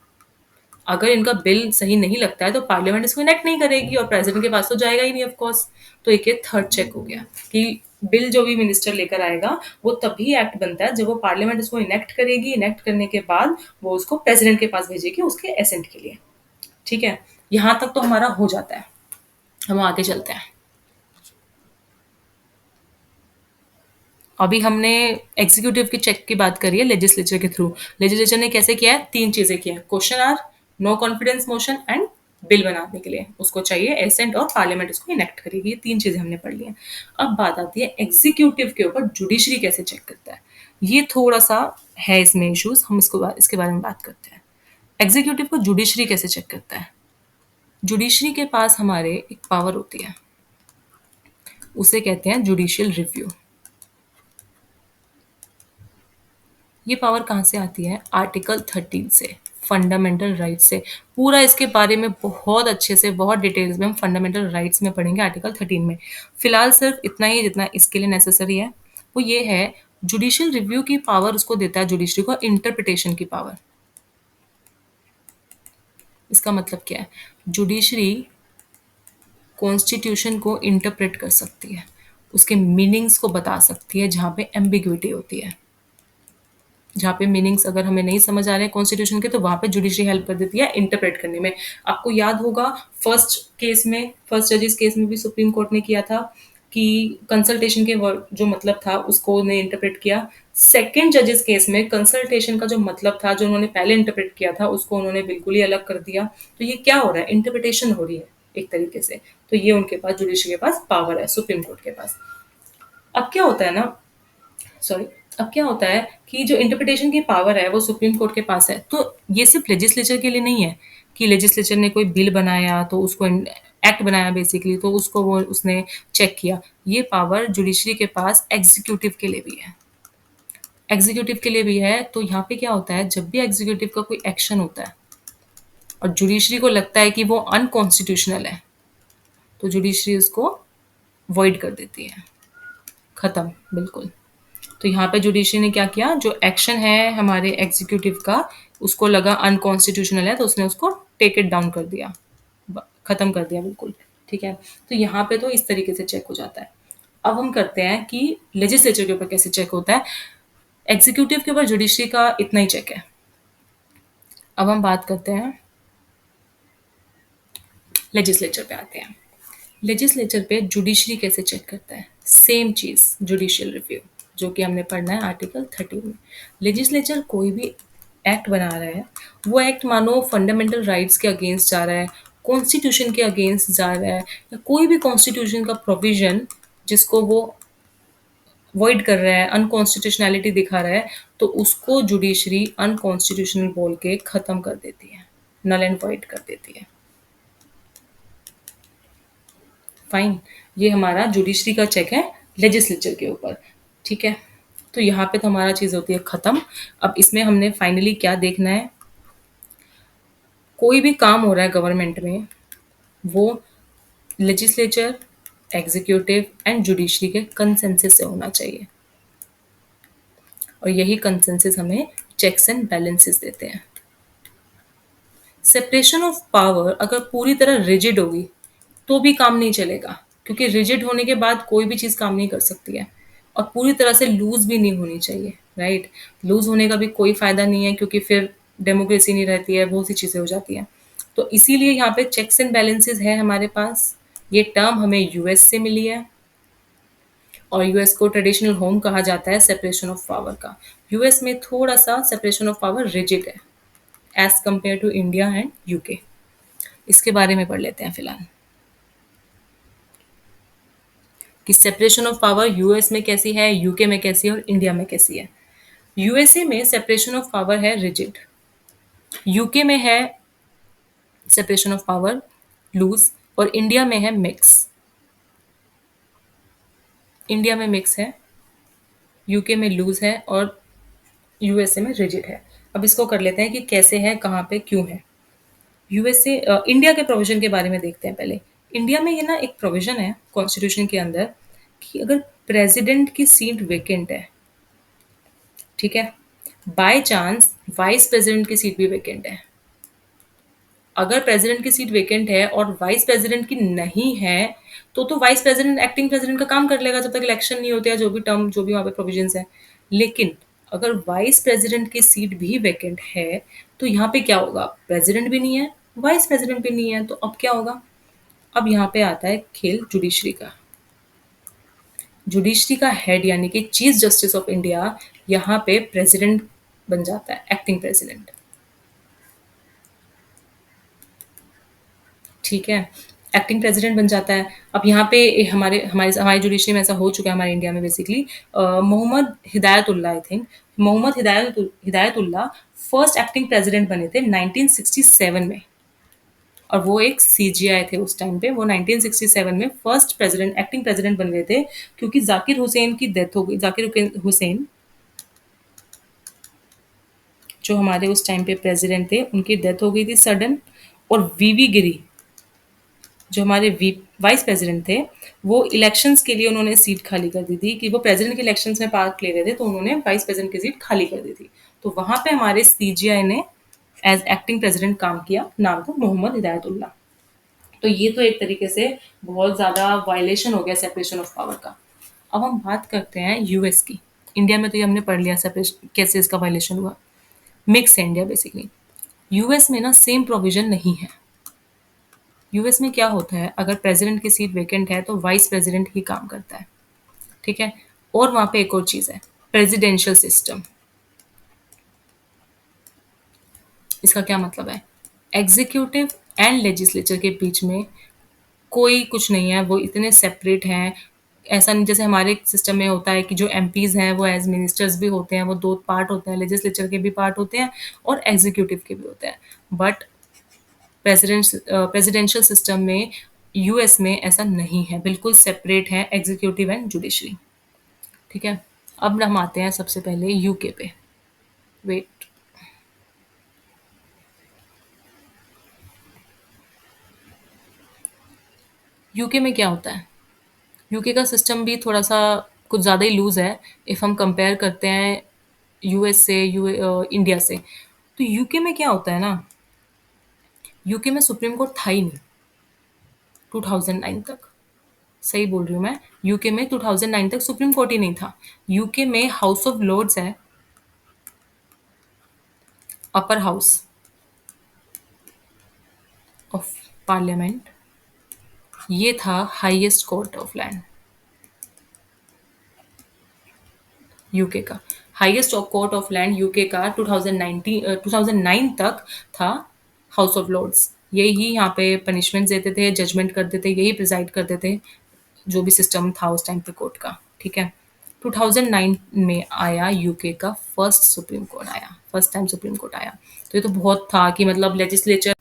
अगर इनका बिल सही नहीं लगता है तो पार्लियामेंट इसको इनेक्ट नहीं करेगी और प्रेसिडेंट के पास तो जाएगा ही नहीं ऑफ कोर्स। तो एक ये थर्ड चेक हो गया कि बिल जो भी मिनिस्टर लेकर आएगा वो तभी एक्ट बनता है जब वो पार्लियामेंट उसको इनेक्ट करेगी। इनेक्ट करने के बाद वो उसको प्रेसिडेंट के पास भेजेगी उसके एसेंट के लिए। ठीक है, यहां तक तो हमारा हो जाता है। हम आगे चलते हैं। अभी हमने एग्जीक्यूटिव की चेक की बात करी है लेजिस्लेचर के थ्रू। लेजिस्लेचर ने कैसे किया है? तीन चीजें की है, question hour, no confidence motion and bill बनाने के लिए उसको चाहिए एसेंट और पार्लियामेंट उसको इनेक्ट करेगी। ये तीन चीजें हमने पढ़ ली हैं। अब बात आती है एग्जीक्यूटिव के ऊपर जुडिशरी कैसे चेक करता है। ये थोड़ा सा है इसमें इश्यूज, हम इसके बारे में बात करते हैं। एग्जीक्यूटिव को जुडिशरी कैसे चेक करता है? जुडिशरी के पास हमारे एक पावर होती है, उसे कहते हैं जुडिशियल रिव्यू। ये पावर कहाँ से आती है? आर्टिकल 13 से, फंडामेंटल राइट्स से। पूरा इसके बारे में बहुत अच्छे से, बहुत डिटेल्स में हम फंडामेंटल राइट्स में पढ़ेंगे आर्टिकल 13 में। फिलहाल सिर्फ इतना ही जितना इसके लिए नेसेसरी है वो ये है, जुडिशियल रिव्यू की पावर उसको देता है जुडिशरी को इंटरप्रिटेशन की पावर। इसका मतलब क्या है? जुडिशरी कॉन्स्टिट्यूशन को इंटरप्रेट कर सकती है, उसके मीनिंग्स को बता सकती है जहाँ पे एम्बिग्विटी होती है। जहाँ पे मीनिंग्स अगर हमें नहीं समझ आ रहे हैं कॉन्स्टिट्यूशन के, तो वहां पे जुडिशरी हेल्प कर देती है इंटरप्रेट करने में। आपको याद होगा फर्स्ट जजेस केस में भी सुप्रीम कोर्ट ने किया था कि कंसल्टेशन के वर्ड जो मतलब था उसको उन्हें इंटरप्रेट किया। सेकंड जजेस केस में कंसल्टेशन का जो मतलब था, जो उन्होंने पहले इंटरप्रेट किया था, उसको उन्होंने बिल्कुल ही अलग कर दिया। तो ये क्या हो रहा है? इंटरप्रिटेशन हो रही है एक तरीके से। तो ये उनके पास, जुडिशरी के पास पावर है, सुप्रीम कोर्ट के पास। अब क्या होता है ना, सॉरी, अब क्या होता है कि जो इंटरप्रिटेशन की पावर है वो सुप्रीम कोर्ट के पास है। तो ये सिर्फ लेजिस्लेचर के लिए नहीं है कि लेजिस्लेचर ने कोई बिल बनाया तो उसको, एक्ट बनाया बेसिकली, तो उसको वो उसने चेक किया। ये पावर जुडिशरी के पास एग्जीक्यूटिव के लिए भी है। एग्जीक्यूटिव के लिए भी है। तो यहाँ पे क्या होता है, जब भी एग्जीक्यूटिव का कोई एक्शन होता है और जुडिशरी को लगता है कि वो अनकॉन्स्टिट्यूशनल है, तो जुडिशरी उसको वॉइड कर देती है, खत्म बिल्कुल। तो यहाँ पे जुडिशरी ने क्या किया, जो एक्शन है हमारे एग्जीक्यूटिव का, उसको लगा अनकॉन्स्टिट्यूशनल है तो उसने उसको टेक इट डाउन कर दिया, खत्म कर दिया बिल्कुल। ठीक है, तो यहाँ पे तो इस तरीके से चेक हो जाता है। अब हम करते हैं कि लेजिस्लेचर के ऊपर कैसे चेक होता है। एग्जीक्यूटिव के ऊपर जुडिशरी का इतना ही चेक है। अब हम बात करते हैं, लेजिस्लेचर पे आते हैं। लेजिस्लेचर पे जुडिशरी कैसे चेक करता है? सेम चीज, जुडिशियल रिव्यू, जो कि हमने पढ़ना है आर्टिकल 13 में। लेजिस्लेचर कोई भी एक्ट बना रहा है, वो एक्ट मानो फंडामेंटल राइट्स के अगेंस्ट जा रहा है, कॉन्स्टिट्यूशन के अगेंस्ट जा रहा है, या कोई भी कॉन्स्टिट्यूशन का प्रोविजन जिसको वो वॉइड कर रहा है, अनकॉन्स्टिट्यूशनैलिटी दिखा रहा है, तो उसको जुडिशरी अनकॉन्स्टिट्यूशनल बोल के खत्म कर देती है, नल एंड वॉइड कर देती है। फाइन, ये हमारा जुडिशरी का चेक है लेजिस्लेचर के ऊपर। ठीक है, तो यहाँ पे तो हमारा चीज़ होती है ख़त्म। अब इसमें हमने फाइनली क्या देखना है, कोई भी काम हो रहा है गवर्नमेंट में, वो लेजिस्लेचर, एग्जीक्यूटिव एंड जुडिशरी के कंसेंसस से होना चाहिए, और यही कंसेंसस हमें चेक्स एंड बैलेंसेस देते हैं। सेपरेशन ऑफ पावर अगर पूरी तरह रिजिड होगी तो भी काम नहीं चलेगा, क्योंकि रिजिड होने के बाद कोई भी चीज़ काम नहीं कर सकती है, और पूरी तरह से लूज भी नहीं होनी चाहिए, राइट। लूज होने का भी कोई फायदा नहीं है, क्योंकि फिर डेमोक्रेसी नहीं रहती है, बहुत सी चीज़ें हो जाती हैं। तो इसीलिए यहाँ पे चेक्स एंड बैलेंसेस है हमारे पास। ये टर्म हमें यूएस से मिली है, और यूएस को ट्रेडिशनल होम कहा जाता है सेपरेशन ऑफ पावर का। यूएस में थोड़ा सा सेपरेशन ऑफ पावर रिजिड है as compare to India and UK. इसके बारे में पढ़ लेते हैं फिलहाल, कि सेपरेशन ऑफ पावर यूएस में कैसी है, यूके में कैसी है और इंडिया में कैसी है। यूएसए में सेपरेशन ऑफ पावर है रिजिड, यूके में है सेपरेशन ऑफ पावर लूज, और इंडिया में है मिक्स। इंडिया में मिक्स है, यूके में लूज है, और यूएसए में रिजिड है। अब इसको कर लेते हैं कि कैसे है, कहाँ पे, क्यों है। यूएसए इंडिया के प्रोविजन के बारे में देखते हैं पहले। इंडिया में ये ना एक प्रोविजन है कॉन्स्टिट्यूशन के अंदर, कि अगर प्रेसिडेंट की सीट वेकेंट है, ठीक है, बाय चांस वाइस प्रेसिडेंट की सीट भी वेकेंट है, अगर प्रेसिडेंट की सीट वेकेंट है और वाइस प्रेसिडेंट की नहीं है, तो वाइस प्रेसिडेंट एक्टिंग प्रेसिडेंट का काम कर लेगा जब तक इलेक्शन नहीं होते, या जो भी टर्म, जो भी वहाँ पे प्रोविजंस है। लेकिन अगर वाइस प्रेसिडेंट की सीट भी वेकेंट है, तो यहाँ पे क्या होगा, प्रेसिडेंट भी नहीं है, वाइस प्रेसिडेंट भी नहीं है, तो अब क्या होगा। अब यहाँ पे आता है खेल जुडिशरी का। जुडिशरी का हेड यानी कि चीफ जस्टिस ऑफ इंडिया यहाँ पे प्रेसिडेंट बन जाता है, एक्टिंग प्रेसिडेंट। ठीक है, एक्टिंग प्रेसिडेंट बन जाता है। अब यहाँ पे हमारे हमारे हमारे जुडिशरी में ऐसा हो चुका है हमारे इंडिया में basically. Mohammad Hidayatullah, I think Mohammad Hidayatullah first acting president बने थे 1967 में, और वो एक सीजीआई थे उस टाइम पे। वो 1967 में फर्स्ट प्रेसिडेंट, एक्टिंग प्रेसिडेंट बन गए थे, क्योंकि जाकिर हुसैन की डेथ हो गई। जाकिर हुसैन जो हमारे उस टाइम पे प्रेसिडेंट थे, उनकी डेथ हो गई थी सडन। और वीवी गिरी जो हमारे वाइस प्रेसिडेंट थे, वो इलेक्शंस के लिए उन्होंने सीट खाली कर दी थी, कि वो प्रेसिडेंट के इलेक्शंस में पार्ट ले रहे थे, तो उन्होंने वाइस प्रेसिडेंट की सीट खाली कर दी थी। तो वहां पे हमारे सीजीआई ने एज एक्टिंग प्रेसिडेंट काम किया, नाम था मोहम्मद हिदायतुल्ला। तो ये तो एक तरीके से बहुत ज़्यादा वायलेशन हो गया सेपरेशन ऑफ पावर का। अब हम बात करते हैं यूएस की। इंडिया में तो ये हमने पढ़ लिया सेपरेशन कैसे इसका वायलेशन हुआ। मिक्स है इंडिया बेसिकली। यूएस में ना सेम प्रोविजन नहीं है। यूएस में क्या होता है, अगर प्रेसिडेंट की सीट वेकेंट है तो वाइस प्रेसिडेंट ही काम करता है, ठीक है। और वहाँ पे एक और चीज़ है, प्रेसिडेंशियल सिस्टम। इसका क्या मतलब है, एग्जीक्यूटिव एंड लेजिस्लेचर के बीच में कोई कुछ नहीं है, वो इतने सेपरेट हैं। ऐसा नहीं जैसे हमारे सिस्टम में होता है कि जो एमपीज हैं वो एज मिनिस्टर्स भी होते हैं, वो दो पार्ट होते हैं, लेजिस्लेचर के भी पार्ट होते हैं और एग्जीक्यूटिव के भी होते हैं। बट प्रेसिडेंशियल सिस्टम में यूएस में ऐसा नहीं है, बिल्कुल सेपरेट है एग्जीक्यूटिव एंड जुडिशरी, ठीक है। अब हम आते हैं सबसे पहले यूके पे। वेट, यूके में क्या होता है, यूके का सिस्टम भी थोड़ा सा कुछ ज़्यादा ही लूज है इफ़ हम कंपेयर करते हैं यूएस से, इंडिया से। तो यूके में क्या होता है ना, यूके में सुप्रीम कोर्ट था ही नहीं 2009 तक। सही बोल रही हूँ मैं, यूके में 2009 तक सुप्रीम कोर्ट ही नहीं था। यूके में हाउस ऑफ लॉर्ड्स है, अपर हाउस ऑफ पार्लियामेंट, ये था highest court of land UK का। Highest court of land UK का 2009 तक था हाउस ऑफ लॉर्ड्स। यही यहाँ पे पनिशमेंट देते थे, जजमेंट करते थे, यही प्रिजाइड करते थे, जो भी सिस्टम था उस टाइम पे कोर्ट का, ठीक है। 2009 में आया यूके का फर्स्ट सुप्रीम कोर्ट आया, फर्स्ट टाइम सुप्रीम कोर्ट आया। तो ये तो बहुत था कि मतलब लेजिस्लेचर,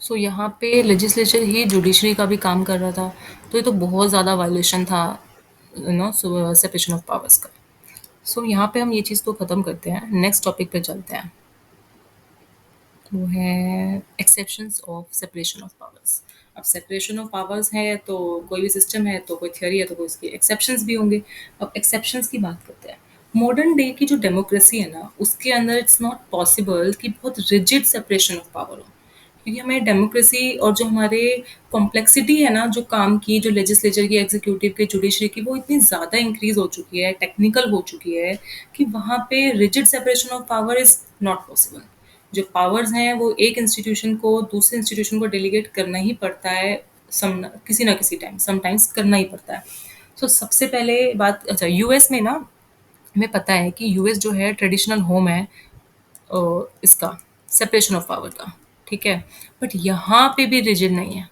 सो यहाँ पे लेजिस्लेचर ही जुडिशरी का भी काम कर रहा था। तो ये तो बहुत ज़्यादा वायलेशन था सेपरेशन ऑफ पावर्स का। सो यहाँ पे हम ये चीज़ तो ख़त्म करते हैं, नेक्स्ट टॉपिक पे चलते हैं। वो है exceptions of separation of powers. अब सेपरेशन ऑफ पावर्स है तो कोई भी सिस्टम है तो कोई थ्योरी है तो कोई उसके एक्सेप्शंस भी होंगे। अब एक्सेप्शंस की बात करते हैं। मॉडर्न डे की जो डेमोक्रेसी है ना, उसके अंदर इट्स नॉट पॉसिबल कि बहुत रिजिड सेपरेशन ऑफ पावर हो, क्योंकि हमें डेमोक्रेसी और जो हमारे कॉम्प्लेक्सिटी है ना, जो काम की, जो लेजिस्लेचर की, एग्जीक्यूटिव की, जुडिशरी की, वो इतनी ज़्यादा इंक्रीज हो चुकी है, टेक्निकल हो चुकी है कि वहाँ पे rigid separation of power is not possible. जो पावर्स हैं वो एक इंस्टीट्यूशन को दूसरे इंस्टीट्यूशन को डेलीगेट करना ही पड़ता है, सम किसी ना किसी टाइम, समटाइम्स करना ही पड़ता है। तो सबसे पहले बात, अच्छा, यूएस में ना, हमें पता है कि यूएस जो है ट्रेडिशनल होम है इसका सेपरेशन ऑफ पावर का, ठीक है। बट यहाँ पे भी रिजिड नहीं है।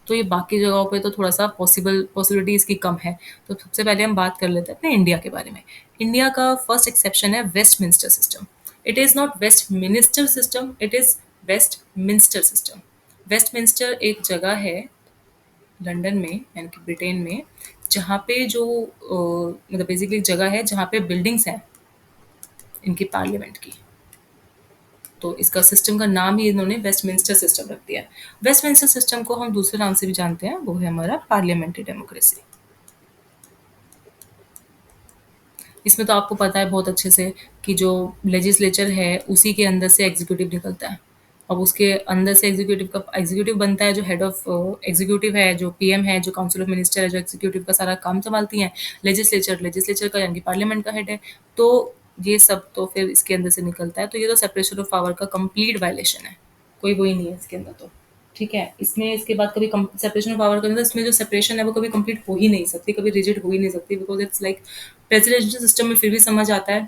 तो ये बाकी जगहों पे तो थोड़ा सा पॉसिबिलिटी इसकी कम है। तो सबसे पहले हम बात कर लेते हैं अपने इंडिया के बारे में। इंडिया का फर्स्ट एक्सेप्शन है Westminster system. It is not west minister system, it is west minster system. Westminster एक जगह है लंदन में, यानी कि ब्रिटेन में, जहाँ पे जो मतलब बेसिकली एक जगह है जहाँ पे बिल्डिंग्स हैं इनकी पार्लियामेंट की। तो इसका सिस्टम का नाम ही इन्होंने वेस्टमिंस्टर सिस्टम रख दिया है। वेस्टमिंस्टर सिस्टम को हम दूसरे नाम से भी जानते हैं, वो है हमारा पार्लियामेंट्री डेमोक्रेसी। इसमें तो आपको पता है बहुत अच्छे से कि जो लेजिस्लेचर है उसी के अंदर से एग्जीक्यूटिव निकलता है। अब उसके अंदर से एग्जीक्यूटिव बनता है, जो हेड ऑफ एग्जीक्यूटिव है, जो पीएम है, जो काउंसिल ऑफ मिनिस्टर है, जो एग्जीक्यूटिव का सारा काम संभालती हैं। लेजिस्लेचर का यानी कि पार्लियामेंट का हेड है। तो ये सब तो फिर इसके अंदर से निकलता है। तो ये तो सेपरेशन ऑफ पावर का कंप्लीट वायलेशन है, कोई वही नहीं है इसके अंदर तो, ठीक है। इसमें इसके बाद कभी सेपरेशन ऑफ पावर के अंदर इसमें जो सेपरेशन है वो कभी कंप्लीट हो ही नहीं सकती, कभी रिजिड हो ही नहीं सकती, because it's like presidential system में फिर भी समझ आता है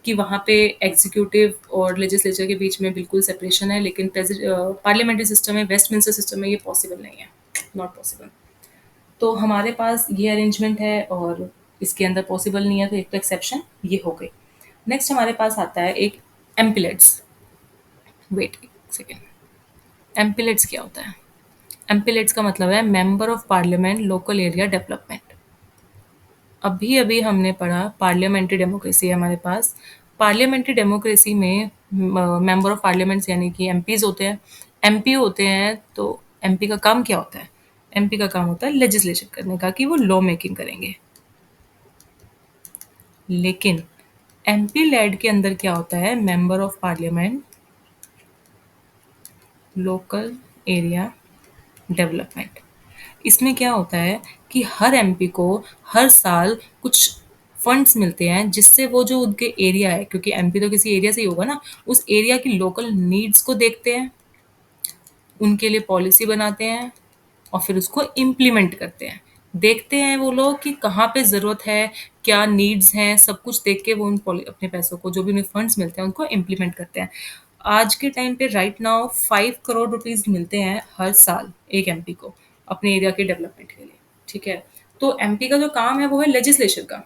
कि वहाँ पे एग्जीक्यूटिव और लेजिस्लेचर के बीच में बिल्कुल सेपरेशन है, लेकिन पार्लियामेंट्री सिस्टम में, वेस्टमिंस्टर सिस्टम में ये पॉसिबल नहीं है, नॉट पॉसिबल। तो हमारे पास ये अरेंजमेंट है और इसके अंदर पॉसिबल नहीं है, तो एक तो एक्सेप्शन ये हो गई। नेक्स्ट हमारे पास आता है एक एम्पिलेट्स। वेट एक सेकेंड, एम्पिलेट्स क्या होता है? एम्पिलेट्स का मतलब है member of parliament local area development. अभी अभी हमने पढ़ा पार्लियामेंट्री डेमोक्रेसी है हमारे पास। पार्लियामेंट्री डेमोक्रेसी में मेंबर ऑफ पार्लियामेंट्स यानी कि एमपीज होते हैं। एमपी होते हैं तो एमपी का काम क्या होता है? एमपी का काम होता है लेजिस्लेशन करने का, कि वो लॉ मेकिंग करेंगे। लेकिन एमपी लैड के अंदर क्या होता है? Member of parliament local area development. इसमें क्या होता है कि हर एमपी को हर साल कुछ फंड्स मिलते हैं, जिससे वो जो उनके एरिया है, क्योंकि एमपी तो किसी एरिया से ही होगा ना, उस एरिया की लोकल नीड्स को देखते हैं, उनके लिए पॉलिसी बनाते हैं और फिर उसको इम्प्लीमेंट करते हैं। देखते हैं वो लोग कि कहाँ पे ज़रूरत है, क्या नीड्स हैं, सब कुछ देख के वो अपने पैसों को, जो भी उन्हें फंड्स मिलते हैं, उनको इम्प्लीमेंट करते हैं। आज के टाइम पे राइट नाउ 5 करोड़ रुपीज़ मिलते हैं हर साल एक एमपी को अपने एरिया के डेवलपमेंट के लिए, ठीक है। तो एमपी का जो काम है वो है लेजिस्लेशन का,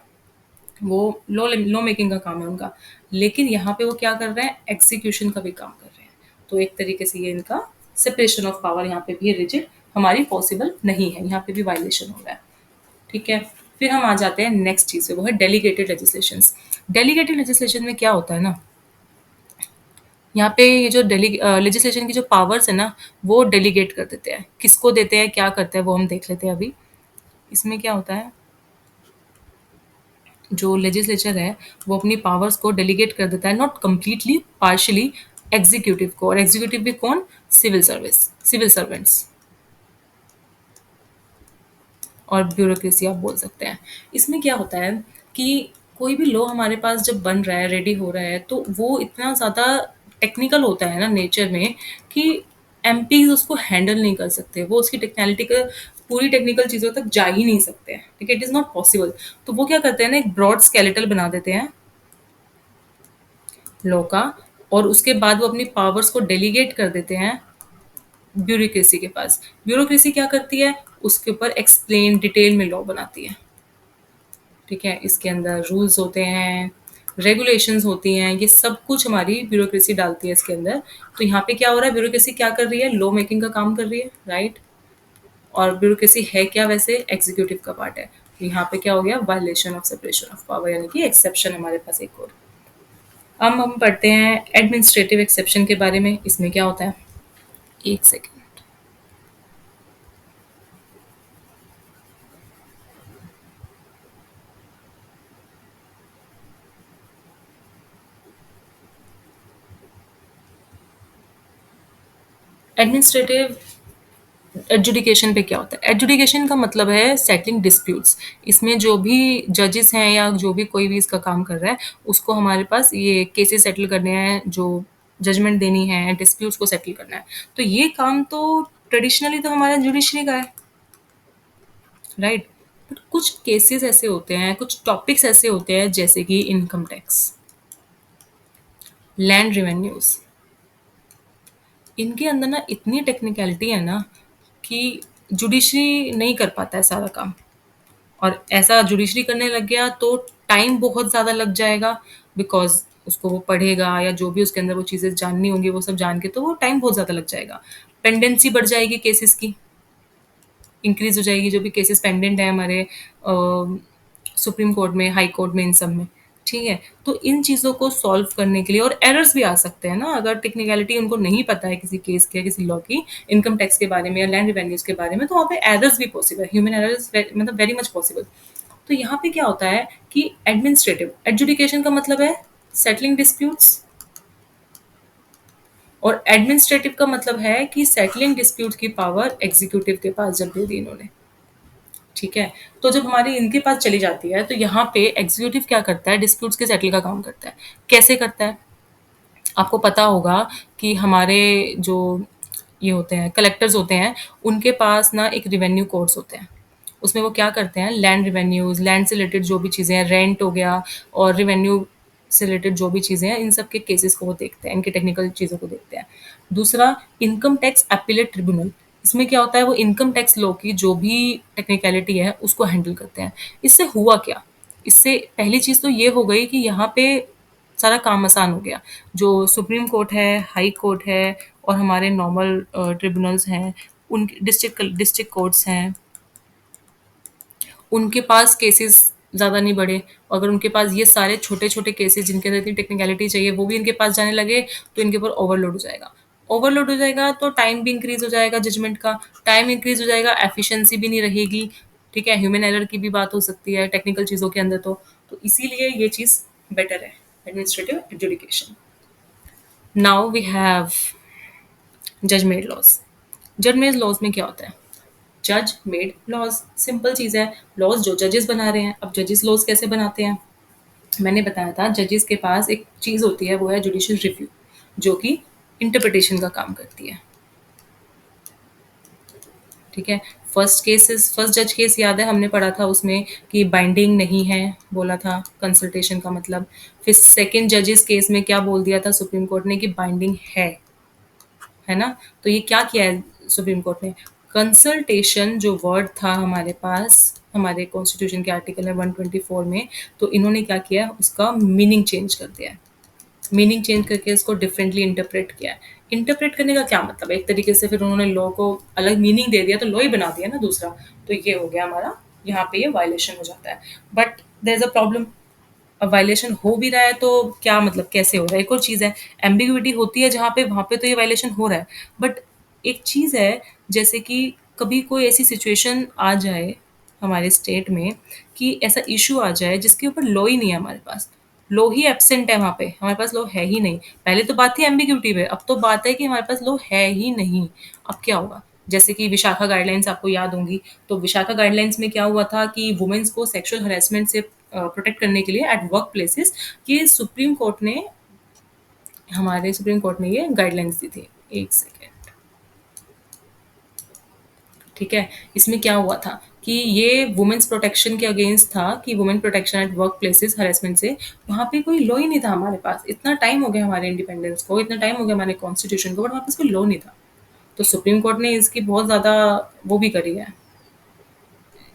वो लॉ मेकिंग का काम है उनका। लेकिन यहाँ पे वो क्या कर रहे हैं? एग्जीक्यूशन का भी काम कर रहे हैं। तो एक तरीके से ये इनका सेपरेशन ऑफ पावर यहाँ पे भी रिजिड हमारी पॉसिबल नहीं है, यहाँ पे भी वायलेशन हो रहा है, ठीक है। फिर हम आ जाते हैं नेक्स्ट चीज़ पे, वो है डेलीगेटेड लेजिस्लेशन। डेलीगेटेड लेजिस्लेशन में क्या होता है ना, यहाँ पे ये जो लेजिस्लेशन की जो पावर्स है ना, वो डेलीगेट कर देते हैं। किसको देते हैं, क्या करते हैं, वो हम देख लेते हैं अभी। इसमें क्या होता है, जो लेजिस्लेचर है वो अपनी पावर्स को डेलीगेट कर देता है, नॉट कम्प्लीटली, पार्शली, एग्जीक्यूटिव को। और एग्जीक्यूटिव भी कौन? सिविल सर्वेंट्स और ब्यूरोक्रेसी आप बोल सकते हैं। इसमें क्या होता है कि कोई भी लॉ हमारे पास जब बन रहा है, रेडी हो रहा है, तो वो इतना ज़्यादा टेक्निकल होता है ना नेचर में, कि एमपीज उसको हैंडल नहीं कर सकते, वो उसकी टेक्निकलिटी का, पूरी टेक्निकल चीज़ों तक जा ही नहीं सकते हैं, ठीक है, इट इज़ नॉट पॉसिबल। तो वो क्या करते हैं ना, एक ब्रॉड स्केलेटल बना देते हैं लॉ का, और उसके बाद वो अपनी पावर्स को डेलीगेट कर देते हैं ब्यूरोक्रेसी के पास। ब्यूरोक्रेसी क्या करती है? उसके ऊपर एक्सप्लेन डिटेल में लॉ बनाती है। ठीक है? इसके अंदर रूल्स होते हैं, रेगुलेशंस होती हैं, ये सब कुछ हमारी ब्यूरोक्रेसी डालती है इसके अंदर। तो यहाँ पे क्या हो रहा है, ब्यूरोक्रेसी क्या कर रही है? लॉ मेकिंग का काम कर रही है, राइट? और ब्यूरोक्रेसी है क्या वैसे? एग्जीक्यूटिव का पार्ट है। तो यहाँ पे क्या हो गया? Violation of separation of power, यानी कि एक्सेप्शन हमारे पास एक और। अब हम पढ़ते हैं एडमिनिस्ट्रेटिव एक्सेप्शन के बारे में। इसमें क्या होता है? एक सेकेंड। एडमिनिस्ट्रेटिव एडजुडिकेशन पे क्या होता है? एडजुडिकेशन का मतलब है सेटलिंग डिस्प्यूट्स। इसमें जो भी जजेस हैं या जो भी कोई भी इसका काम कर रहा है, उसको हमारे पास ये केसेस सेटल करने हैं, जो जजमेंट देनी है, डिस्प्यूट्स को सेटल करना है। तो ये काम तो ट्रेडिशनली तो हमारा जुडिशरी का है, राइट? बट कुछ केसेस ऐसे होते हैं, कुछ टॉपिक्स ऐसे होते हैं, जैसे कि इनकम टैक्स, लैंड रिवेन्यूज। इनके अंदर ना इतनी टेक्निकलिटी है ना कि जुडिशरी नहीं कर पाता है सारा काम। और ऐसा जुडिशरी करने लग गया तो टाइम बहुत ज़्यादा लग जाएगा, बिकॉज़ उसको वो पढ़ेगा या जो भी उसके अंदर वो चीज़ें जाननी होंगी वो सब जान के तो वो टाइम बहुत ज़्यादा लग जाएगा। पेंडेंसी बढ़ जाएगी केसेस की, इंक्रीज़ हो जाएगी, जो भी केसेस पेंडेंट है हमारे सुप्रीम कोर्ट में, हाई कोर्ट में, इन सब में, ठीक है? तो इन चीज़ों को सॉल्व करने के लिए, और एरर्स भी आ सकते हैं ना, अगर टेक्निकलिटी उनको नहीं पता है किसी केस की या किसी लॉ की, इनकम टैक्स के बारे में या लैंड रिवेन्यूज़ के बारे में, तो वहाँ पे एरर्स भी पॉसिबल है, ह्यूमन एरर्स मतलब वेरी मच पॉसिबल। तो यहाँ पे क्या होता है कि एडमिनिस्ट्रेटिव एडजुडिकेशन का मतलब है सेटलिंग डिस्प्यूट्स, और एडमिनिस्ट्रेटिव का मतलब है कि सेटलिंग डिस्प्यूट की पावर एग्जीक्यूटिव के पास जब दे दी इन्होंने, ठीक है? तो जब हमारी इनके पास चली जाती है तो यहाँ पे एग्जीक्यूटिव क्या करता है? डिस्प्यूट्स के सेटल का काम करता है। कैसे करता है? आपको पता होगा कि हमारे जो ये होते हैं, कलेक्टर्स होते हैं, उनके पास ना एक रिवेन्यू कोड्स होते हैं। उसमें वो क्या करते हैं? लैंड रिवेन्यूज़, लैंड से रिलेटेड जो भी चीज़ें हैं, रेंट हो गया और रिवेन्यू से रिलेटेड जो भी चीज़ें हैं, इन सब के केसेस को वो देखते हैं, इनकी टेक्निकल चीज़ों को देखते हैं। दूसरा, इनकम टैक्स अपीलेट ट्रिब्यूनल। इसमें क्या होता है? वो इनकम टैक्स लॉ की जो भी टेक्निकलिटी है, उसको हैंडल करते हैं। इससे हुआ क्या? इससे पहली चीज़ तो ये हो गई कि यहाँ पे सारा काम आसान हो गया। जो सुप्रीम कोर्ट है, हाई कोर्ट है और हमारे नॉर्मल ट्रिब्यूनल्स हैं, उनके डिस्ट्रिक्ट कोर्ट्स हैं, उनके पास केसेस ज़्यादा नहीं बढ़े। अगर उनके पास ये सारे छोटे-छोटे केसेस जिनके अंदर इतनी टेक्निकलिटी चाहिए, वो भी इनके पास जाने लगे, तो इनके ऊपर ओवरलोड हो जाएगा। ओवरलोड हो जाएगा तो टाइम भी इंक्रीज़ हो जाएगा जजमेंट का, टाइम इंक्रीज़ हो जाएगा, एफिशिएंसी भी नहीं रहेगी, ठीक है? ह्यूमन एरर की भी बात हो सकती है टेक्निकल चीज़ों के अंदर तो। तो इसीलिए ये चीज़ बेटर है, administrative adjudication. Now we have जज मेड लॉज़। जज मेड लॉज़ में क्या होता है? जज मेड लॉज, सिंपल चीज़ है। लॉज जो जजेस बना रहे हैं। अब जजेस लॉज कैसे बनाते हैं? मैंने बताया था जजेस के पास एक चीज़ होती है, वो है जुडिशियल रिव्यू, जो कि इंटरप्रिटेशन का काम करती है, ठीक है? फर्स्ट जज केस याद है हमने पढ़ा था उसमें कि बाइंडिंग नहीं है, बोला था कंसल्टेशन का मतलब। फिर सेकंड जजेस केस में क्या बोल दिया था सुप्रीम कोर्ट ने? कि बाइंडिंग है ना? तो ये क्या किया है सुप्रीम कोर्ट ने? कंसल्टेशन जो वर्ड था हमारे पास, हमारे कॉन्स्टिट्यूशन के आर्टिकल है 124 में, तो इन्होंने क्या किया है? उसका मीनिंग चेंज कर दिया है। मीनिंग चेंज करके उसको डिफरेंटली इंटरप्रेट किया है। इंटरप्रेट करने का क्या मतलब है? एक तरीके से फिर उन्होंने लॉ को अलग मीनिंग दे दिया, तो लॉ ही बना दिया ना दूसरा। तो ये हो गया हमारा, यहाँ पे ये वायलेशन हो जाता है। But there is a problem. अब वायलेशन हो भी रहा है तो क्या मतलब, कैसे हो रहा है? एक और चीज़ है, एम्बिग्युइटी होती है जहाँ पे, वहाँ पे तो ये वायलेशन हो रहा है। बट एक चीज़ है, जैसे कि कभी कोई ऐसी सिचुएशन आ जाए हमारे स्टेट में कि ऐसा इश्यू आ जाए जिसके ऊपर लॉ ही नहीं है हमारे पास, लॉ ही एब्सेंट है वहाँ पे, हमारे पास लॉ है ही नहीं। पहले तो बात थी एम्बिग्युइटी पे, अब तो बात है कि हमारे पास लॉ है ही नहीं। अब क्या होगा? जैसे कि विशाखा गाइडलाइंस आपको याद होंगी, तो विशाखा गाइडलाइंस में क्या हुआ था कि वुमेन्स को सेक्सुअल हरेसमेंट से प्रोटेक्ट करने के लिए एट वर्क प्लेसेस, ये हमारे सुप्रीम कोर्ट ने ये गाइडलाइंस दी थी। एक सेकेंड, ठीक है? इसमें क्या हुआ था कि ये वुमेन्स प्रोटेक्शन के अगेंस्ट था, कि women protection at work places harassment से। वहाँ पे कोई लॉ ही नहीं था हमारे पास। इतना टाइम हो गया हमारे इंडिपेंडेंस को, इतना टाइम हो गया हमारे कॉन्स्टिट्यूशन को, बट वहाँ पास कोई लॉ नहीं था। तो सुप्रीम कोर्ट ने इसकी बहुत ज़्यादा वो भी करी है,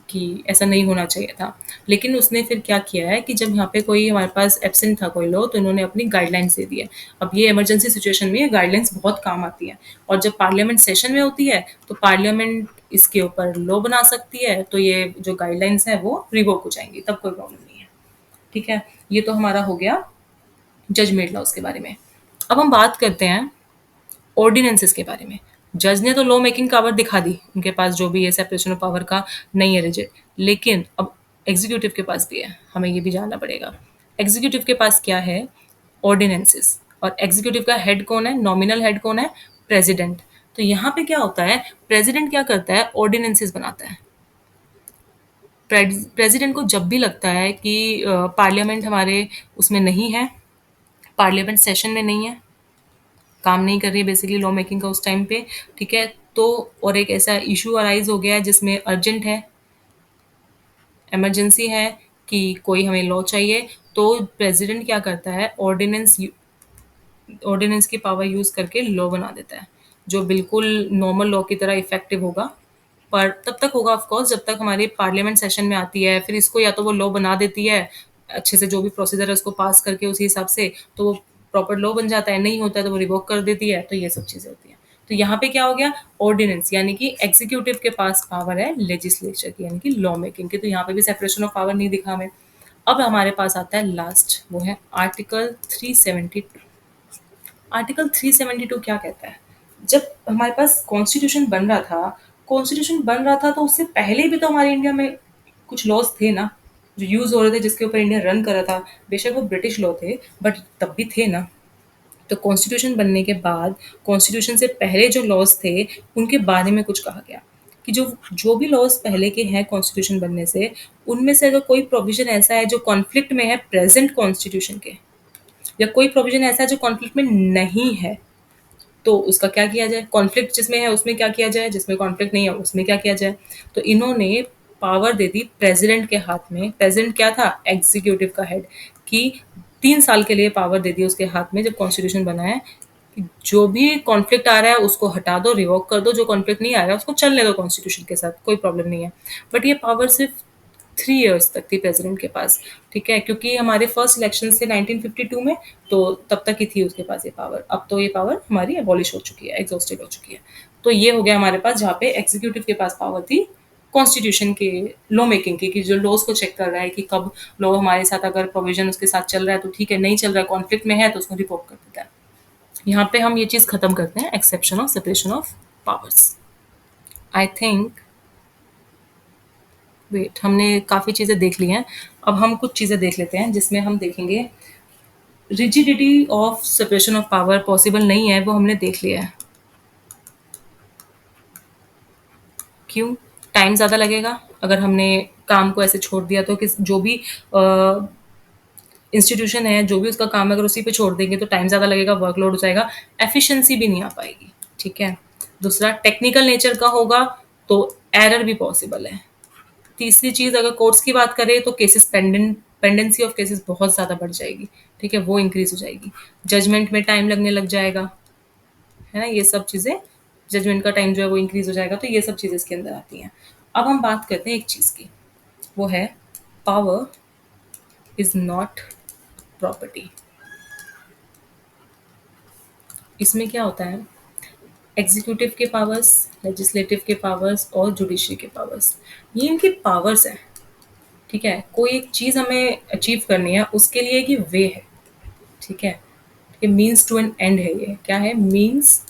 कि ऐसा नहीं होना चाहिए था। लेकिन उसने फिर क्या किया है कि जब यहाँ पे कोई हमारे पास एब्सेंट था कोई लोग, तो इन्होंने अपनी गाइडलाइंस दे दी है। अब ये इमरजेंसी सिचुएशन में ये गाइडलाइंस बहुत काम आती है, और जब पार्लियामेंट सेशन में होती है तो पार्लियामेंट इसके ऊपर लॉ बना सकती है, तो ये जो गाइडलाइंस है वो रिवोक हो जाएंगी, तब कोई प्रॉब्लम नहीं है। ठीक है, ये तो हमारा हो गया जज मेड लॉज के बारे में। अब हम बात करते हैं ऑर्डिनेंसेस के बारे में। जज ने तो लॉ मेकिंग पावर दिखा दी, उनके पास जो भी है सेपरेशन ऑफ पावर का नहीं है रिजिड, लेकिन अब एग्जीक्यूटिव के पास भी है, हमें ये भी जानना पड़ेगा। एग्जीक्यूटिव के पास क्या है? ऑर्डिनेंसेस। और एग्जीक्यूटिव का हेड कौन है? नॉमिनल हेड कौन है? प्रेसिडेंट। तो यहाँ पे क्या होता है, प्रेसिडेंट क्या करता है? ऑर्डिनेंसेस बनाता है। प्रेसिडेंट को जब भी लगता है कि पार्लियामेंट हमारे उसमें नहीं है, पार्लियामेंट सेशन में नहीं है, काम नहीं कर रही है बेसिकली लॉ मेकिंग का उस टाइम पे, ठीक है, तो और एक ऐसा इशू अराइज हो गया है जिसमें अर्जेंट है, इमरजेंसी है, कि कोई हमें लॉ चाहिए, तो प्रेसिडेंट क्या करता है? ऑर्डिनेंस की पावर यूज करके लॉ बना देता है, जो बिल्कुल नॉर्मल लॉ की तरह इफेक्टिव होगा। पर तब तक होगा ऑफ कोर्स जब तक हमारी पार्लियामेंट सेशन में आती है, फिर इसको या तो वो लॉ बना देती है अच्छे से, जो भी प्रोसीजर है उसको पास करके उसी हिसाब से, तो वो प्रॉपर लॉ बन जाता है, नहीं होता है तो वो रिवोक कर देती है, तो ये सब चीजें होती हैं। तो यहाँ पे क्या हो गया? ऑर्डिनेंस, यानी कि एग्जीक्यूटिव के पास पावर है लेजिस्लेचर की, यानी कि लॉ मेकिंग की, तो यहाँ पे भी सेपरेशन ऑफ पावर नहीं दिखा हमें। अब हमारे पास आता है लास्ट, वो है आर्टिकल 372। आर्टिकल 372 क्या कहता है? जब हमारे पास कॉन्स्टिट्यूशन बन रहा था तो उससे पहले भी तो हमारे इंडिया में कुछ लॉज थे ना, जो यूज हो रहे थे, जिसके ऊपर इंडिया रन कर रहा था। बेशक वो ब्रिटिश लॉ थे, बट तब भी थे ना। तो कॉन्स्टिट्यूशन बनने के बाद, कॉन्स्टिट्यूशन से पहले जो लॉज थे उनके बारे में कुछ कहा गया, कि जो जो भी लॉज पहले के हैं कॉन्स्टिट्यूशन बनने से, उनमें से अगर कोई प्रोविजन ऐसा है जो कॉन्फ्लिक्ट में है प्रेजेंट कॉन्स्टिट्यूशन के, या कोई प्रोविजन ऐसा है जो कॉन्फ्लिक्ट में नहीं है, तो उसका क्या किया जाए? कॉन्फ्लिक्ट जिसमें है उसमें क्या किया जाए, जिसमें कॉन्फ्लिक्ट नहीं है उसमें क्या किया जाए? तो इन्होंने पावर दे दी प्रेसिडेंट के हाथ में। प्रेसिडेंट क्या था? एग्जीक्यूटिव का हेड, कि 3 साल के लिए पावर दे दी उसके हाथ में जब कॉन्स्टिट्यूशन बना है, कि जो भी कॉन्फ्लिक्ट आ रहा है उसको हटा दो, रिवोक कर दो, जो कॉन्फ्लिक्ट नहीं आ रहा है उसको चलने दो कॉन्स्टिट्यूशन के साथ, कोई प्रॉब्लम नहीं है। बट ये पावर सिर्फ 3 इयर्स तक थी प्रेसिडेंट के पास, ठीक है, क्योंकि हमारे फर्स्ट इलेक्शन थे 1952 में, तो तब तक ही थी उसके पास ये पावर। अब तो ये पावर हमारी एबॉलिश हो चुकी है, एग्जॉस्टेड हो चुकी है। तो ये हो गया हमारे पास, जहाँ पे एग्जीक्यूटिव के पास पावर थी कॉन्स्टिट्यूशन के लॉ मेकिंग की, कि जो लॉज को चेक कर रहा है कि कब लॉ हमारे साथ अगर प्रोविजन उसके साथ चल रहा है तो ठीक है, नहीं चल रहा है, कॉन्फ्लिक्ट में है, तो उसको रिपोर्ट कर देता है। यहाँ पे हम ये चीज़ खत्म करते हैं, exception of separation of powers. I think, wait, हमने काफ़ी चीज़ें देख ली हैं। अब हम कुछ चीज़ें देख लेते हैं जिसमें हम देखेंगे rigidity of separation of power possible नहीं है, वो हमने देख लिया है। क्यों? टाइम ज़्यादा लगेगा अगर हमने काम को ऐसे छोड़ दिया, तो किस जो भी इंस्टीट्यूशन है, जो भी उसका काम है, अगर उसी पे छोड़ देंगे तो टाइम ज़्यादा लगेगा, वर्कलोड हो जाएगा, एफिशिएंसी भी नहीं आ पाएगी। ठीक है, दूसरा टेक्निकल नेचर का होगा तो एरर भी पॉसिबल है। तीसरी चीज़, अगर कोर्ट्स की बात करें तो केसेस पेंडेंसी ऑफ केसेस बहुत ज़्यादा बढ़ जाएगी, ठीक है, वो इंक्रीज हो जाएगी। जजमेंट में टाइम लगने लग जाएगा, है ना, ये सब चीज़ें, जजमेंट का टाइम जो है वो इंक्रीज हो जाएगा, तो ये सब चीज़ें इसके अंदर आती हैं। अब हम बात करते हैं एक चीज़ की, वो है पावर इज नॉट प्रॉपर्टी। इसमें क्या होता है? एग्जीक्यूटिव के पावर्स, लेजिस्लेटिव के पावर्स और जुडिशरी के पावर्स, ये इनके पावर्स हैं। ठीक है, कोई एक चीज़ हमें अचीव करनी है, उसके लिए एक ये वे है। ठीक है, ये मीन्स टू एन एंड है। ये क्या है? मीन्स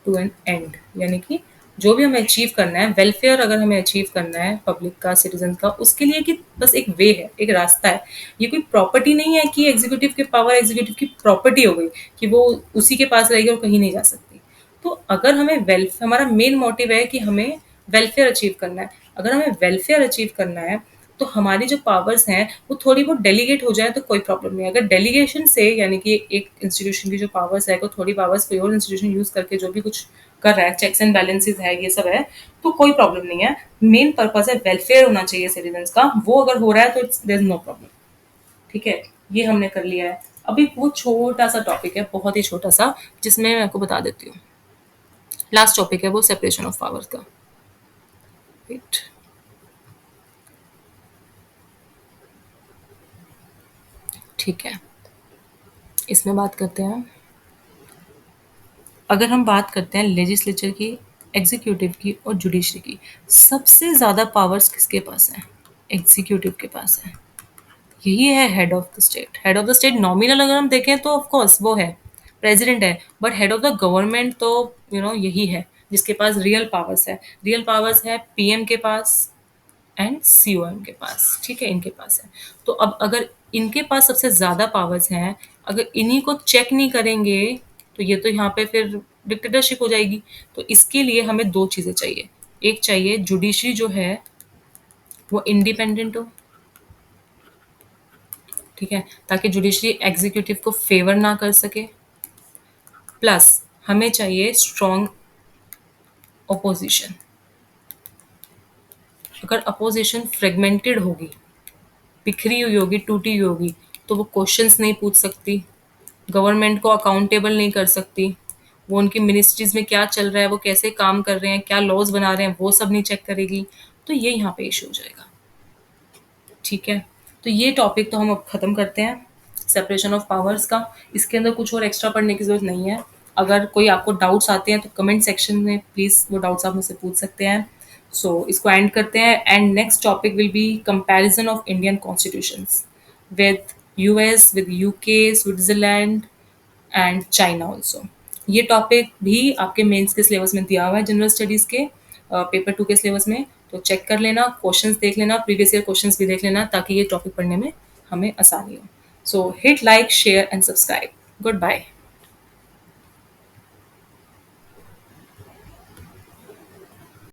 टू एन एंड, यानी कि जो भी हमें अचीव करना है, वेलफेयर अगर हमें अचीव करना है पब्लिक का, सिटीजन का, उसके लिए कि बस एक वे है, एक रास्ता है। ये कोई प्रॉपर्टी नहीं है कि एग्जीक्यूटिव के पावर एग्जीक्यूटिव की प्रॉपर्टी हो गई, कि वो उसी के पास रहेगी और कहीं नहीं जा सकती। तो अगर हमें वेल्फ हमारा मेन मोटिव है कि हमें वेलफेयर अचीव करना है, अगर हमें वेलफेयर अचीव करना है, तो हमारी जो पावर्स हैं वो थोड़ी बहुत डेलीगेट हो जाए तो कोई प्रॉब्लम नहीं है। अगर डेलीगेशन से, यानी कि एक इंस्टीट्यूशन की जो पावर्स है, को थोड़ी पावर्स कोई और इंस्टीट्यूशन यूज करके जो भी कुछ कर रहा है, चेक्स एंड बैलेंसेस है, ये सब है, तो कोई प्रॉब्लम नहीं है। मेन पर्पज है वेलफेयर होना चाहिए सिटीजन का, वो अगर हो रहा है तो it's there is no problem. ठीक है, ये हमने कर लिया है। अभी बहुत छोटा सा टॉपिक है, बहुत ही छोटा सा, जिसमें मैं आपको बता देती हूँ। लास्ट टॉपिक है वो सेपरेशन ऑफ पावर का। राइट, ठीक है, इसमें बात करते हैं। अगर हम बात करते हैं लेजिस्लेचर की, एग्जीक्यूटिव की और जुडिशरी की, सबसे ज़्यादा पावर्स किसके पास हैं? एग्जीक्यूटिव के पास है। यही है head of the state. Head of the state nominal अगर हम देखें तो ऑफ कोर्स वो है, प्रेसिडेंट है, but head of the government तो यही है जिसके पास रियल पावर्स है। रियल पावर्स है पीएम के पास एंड सीओएम के पास, ठीक है, इनके पास है। तो अब अगर इनके पास सबसे ज़्यादा पावर्स हैं, अगर इन्हीं को चेक नहीं करेंगे तो ये तो यहाँ पे फिर डिक्टेटरशिप हो जाएगी। तो इसके लिए हमें दो चीज़ें चाहिए। एक चाहिए जुडिशरी जो है वो इंडिपेंडेंट हो, ठीक है, ताकि जुडिशरी एग्जीक्यूटिव को फेवर ना कर सके। प्लस हमें चाहिए स्ट्रॉन्ग अपोजिशन। अगर अपोजिशन फ्रेगमेंटेड होगी, बिखरी हुई होगी, टूटी हुई होगी, तो वो क्वेश्चंस नहीं पूछ सकती, गवर्नमेंट को अकाउंटेबल नहीं कर सकती, वो उनकी मिनिस्ट्रीज में क्या चल रहा है, वो कैसे काम कर रहे हैं, क्या लॉज बना रहे हैं, वो सब नहीं चेक करेगी। तो ये यहाँ पे इशू हो जाएगा, ठीक है। तो ये टॉपिक तो हम अब खत्म करते हैं, सेपरेशन ऑफ पावर्स का। इसके अंदर कुछ और एक्स्ट्रा पढ़ने की जरूरत नहीं है। अगर कोई आपको डाउट्स आते हैं तो कमेंट सेक्शन में प्लीज़ वो डाउट्स आप मुझसे पूछ सकते हैं। सो इसको एंड करते हैं, and next topic will be comparison of Indian constitutions with US, with UK, Switzerland and China also. ये टॉपिक भी आपके मेंस के सिलेबस में दिया हुआ है, जनरल स्टडीज़ के पेपर 2 के सिलेबस में। तो चेक कर लेना, क्वेश्चंस देख लेना, प्रीवियस ईयर क्वेश्चंस भी देख लेना, ताकि ये टॉपिक पढ़ने में हमें आसानी हो। So hit like, share and subscribe. Good bye.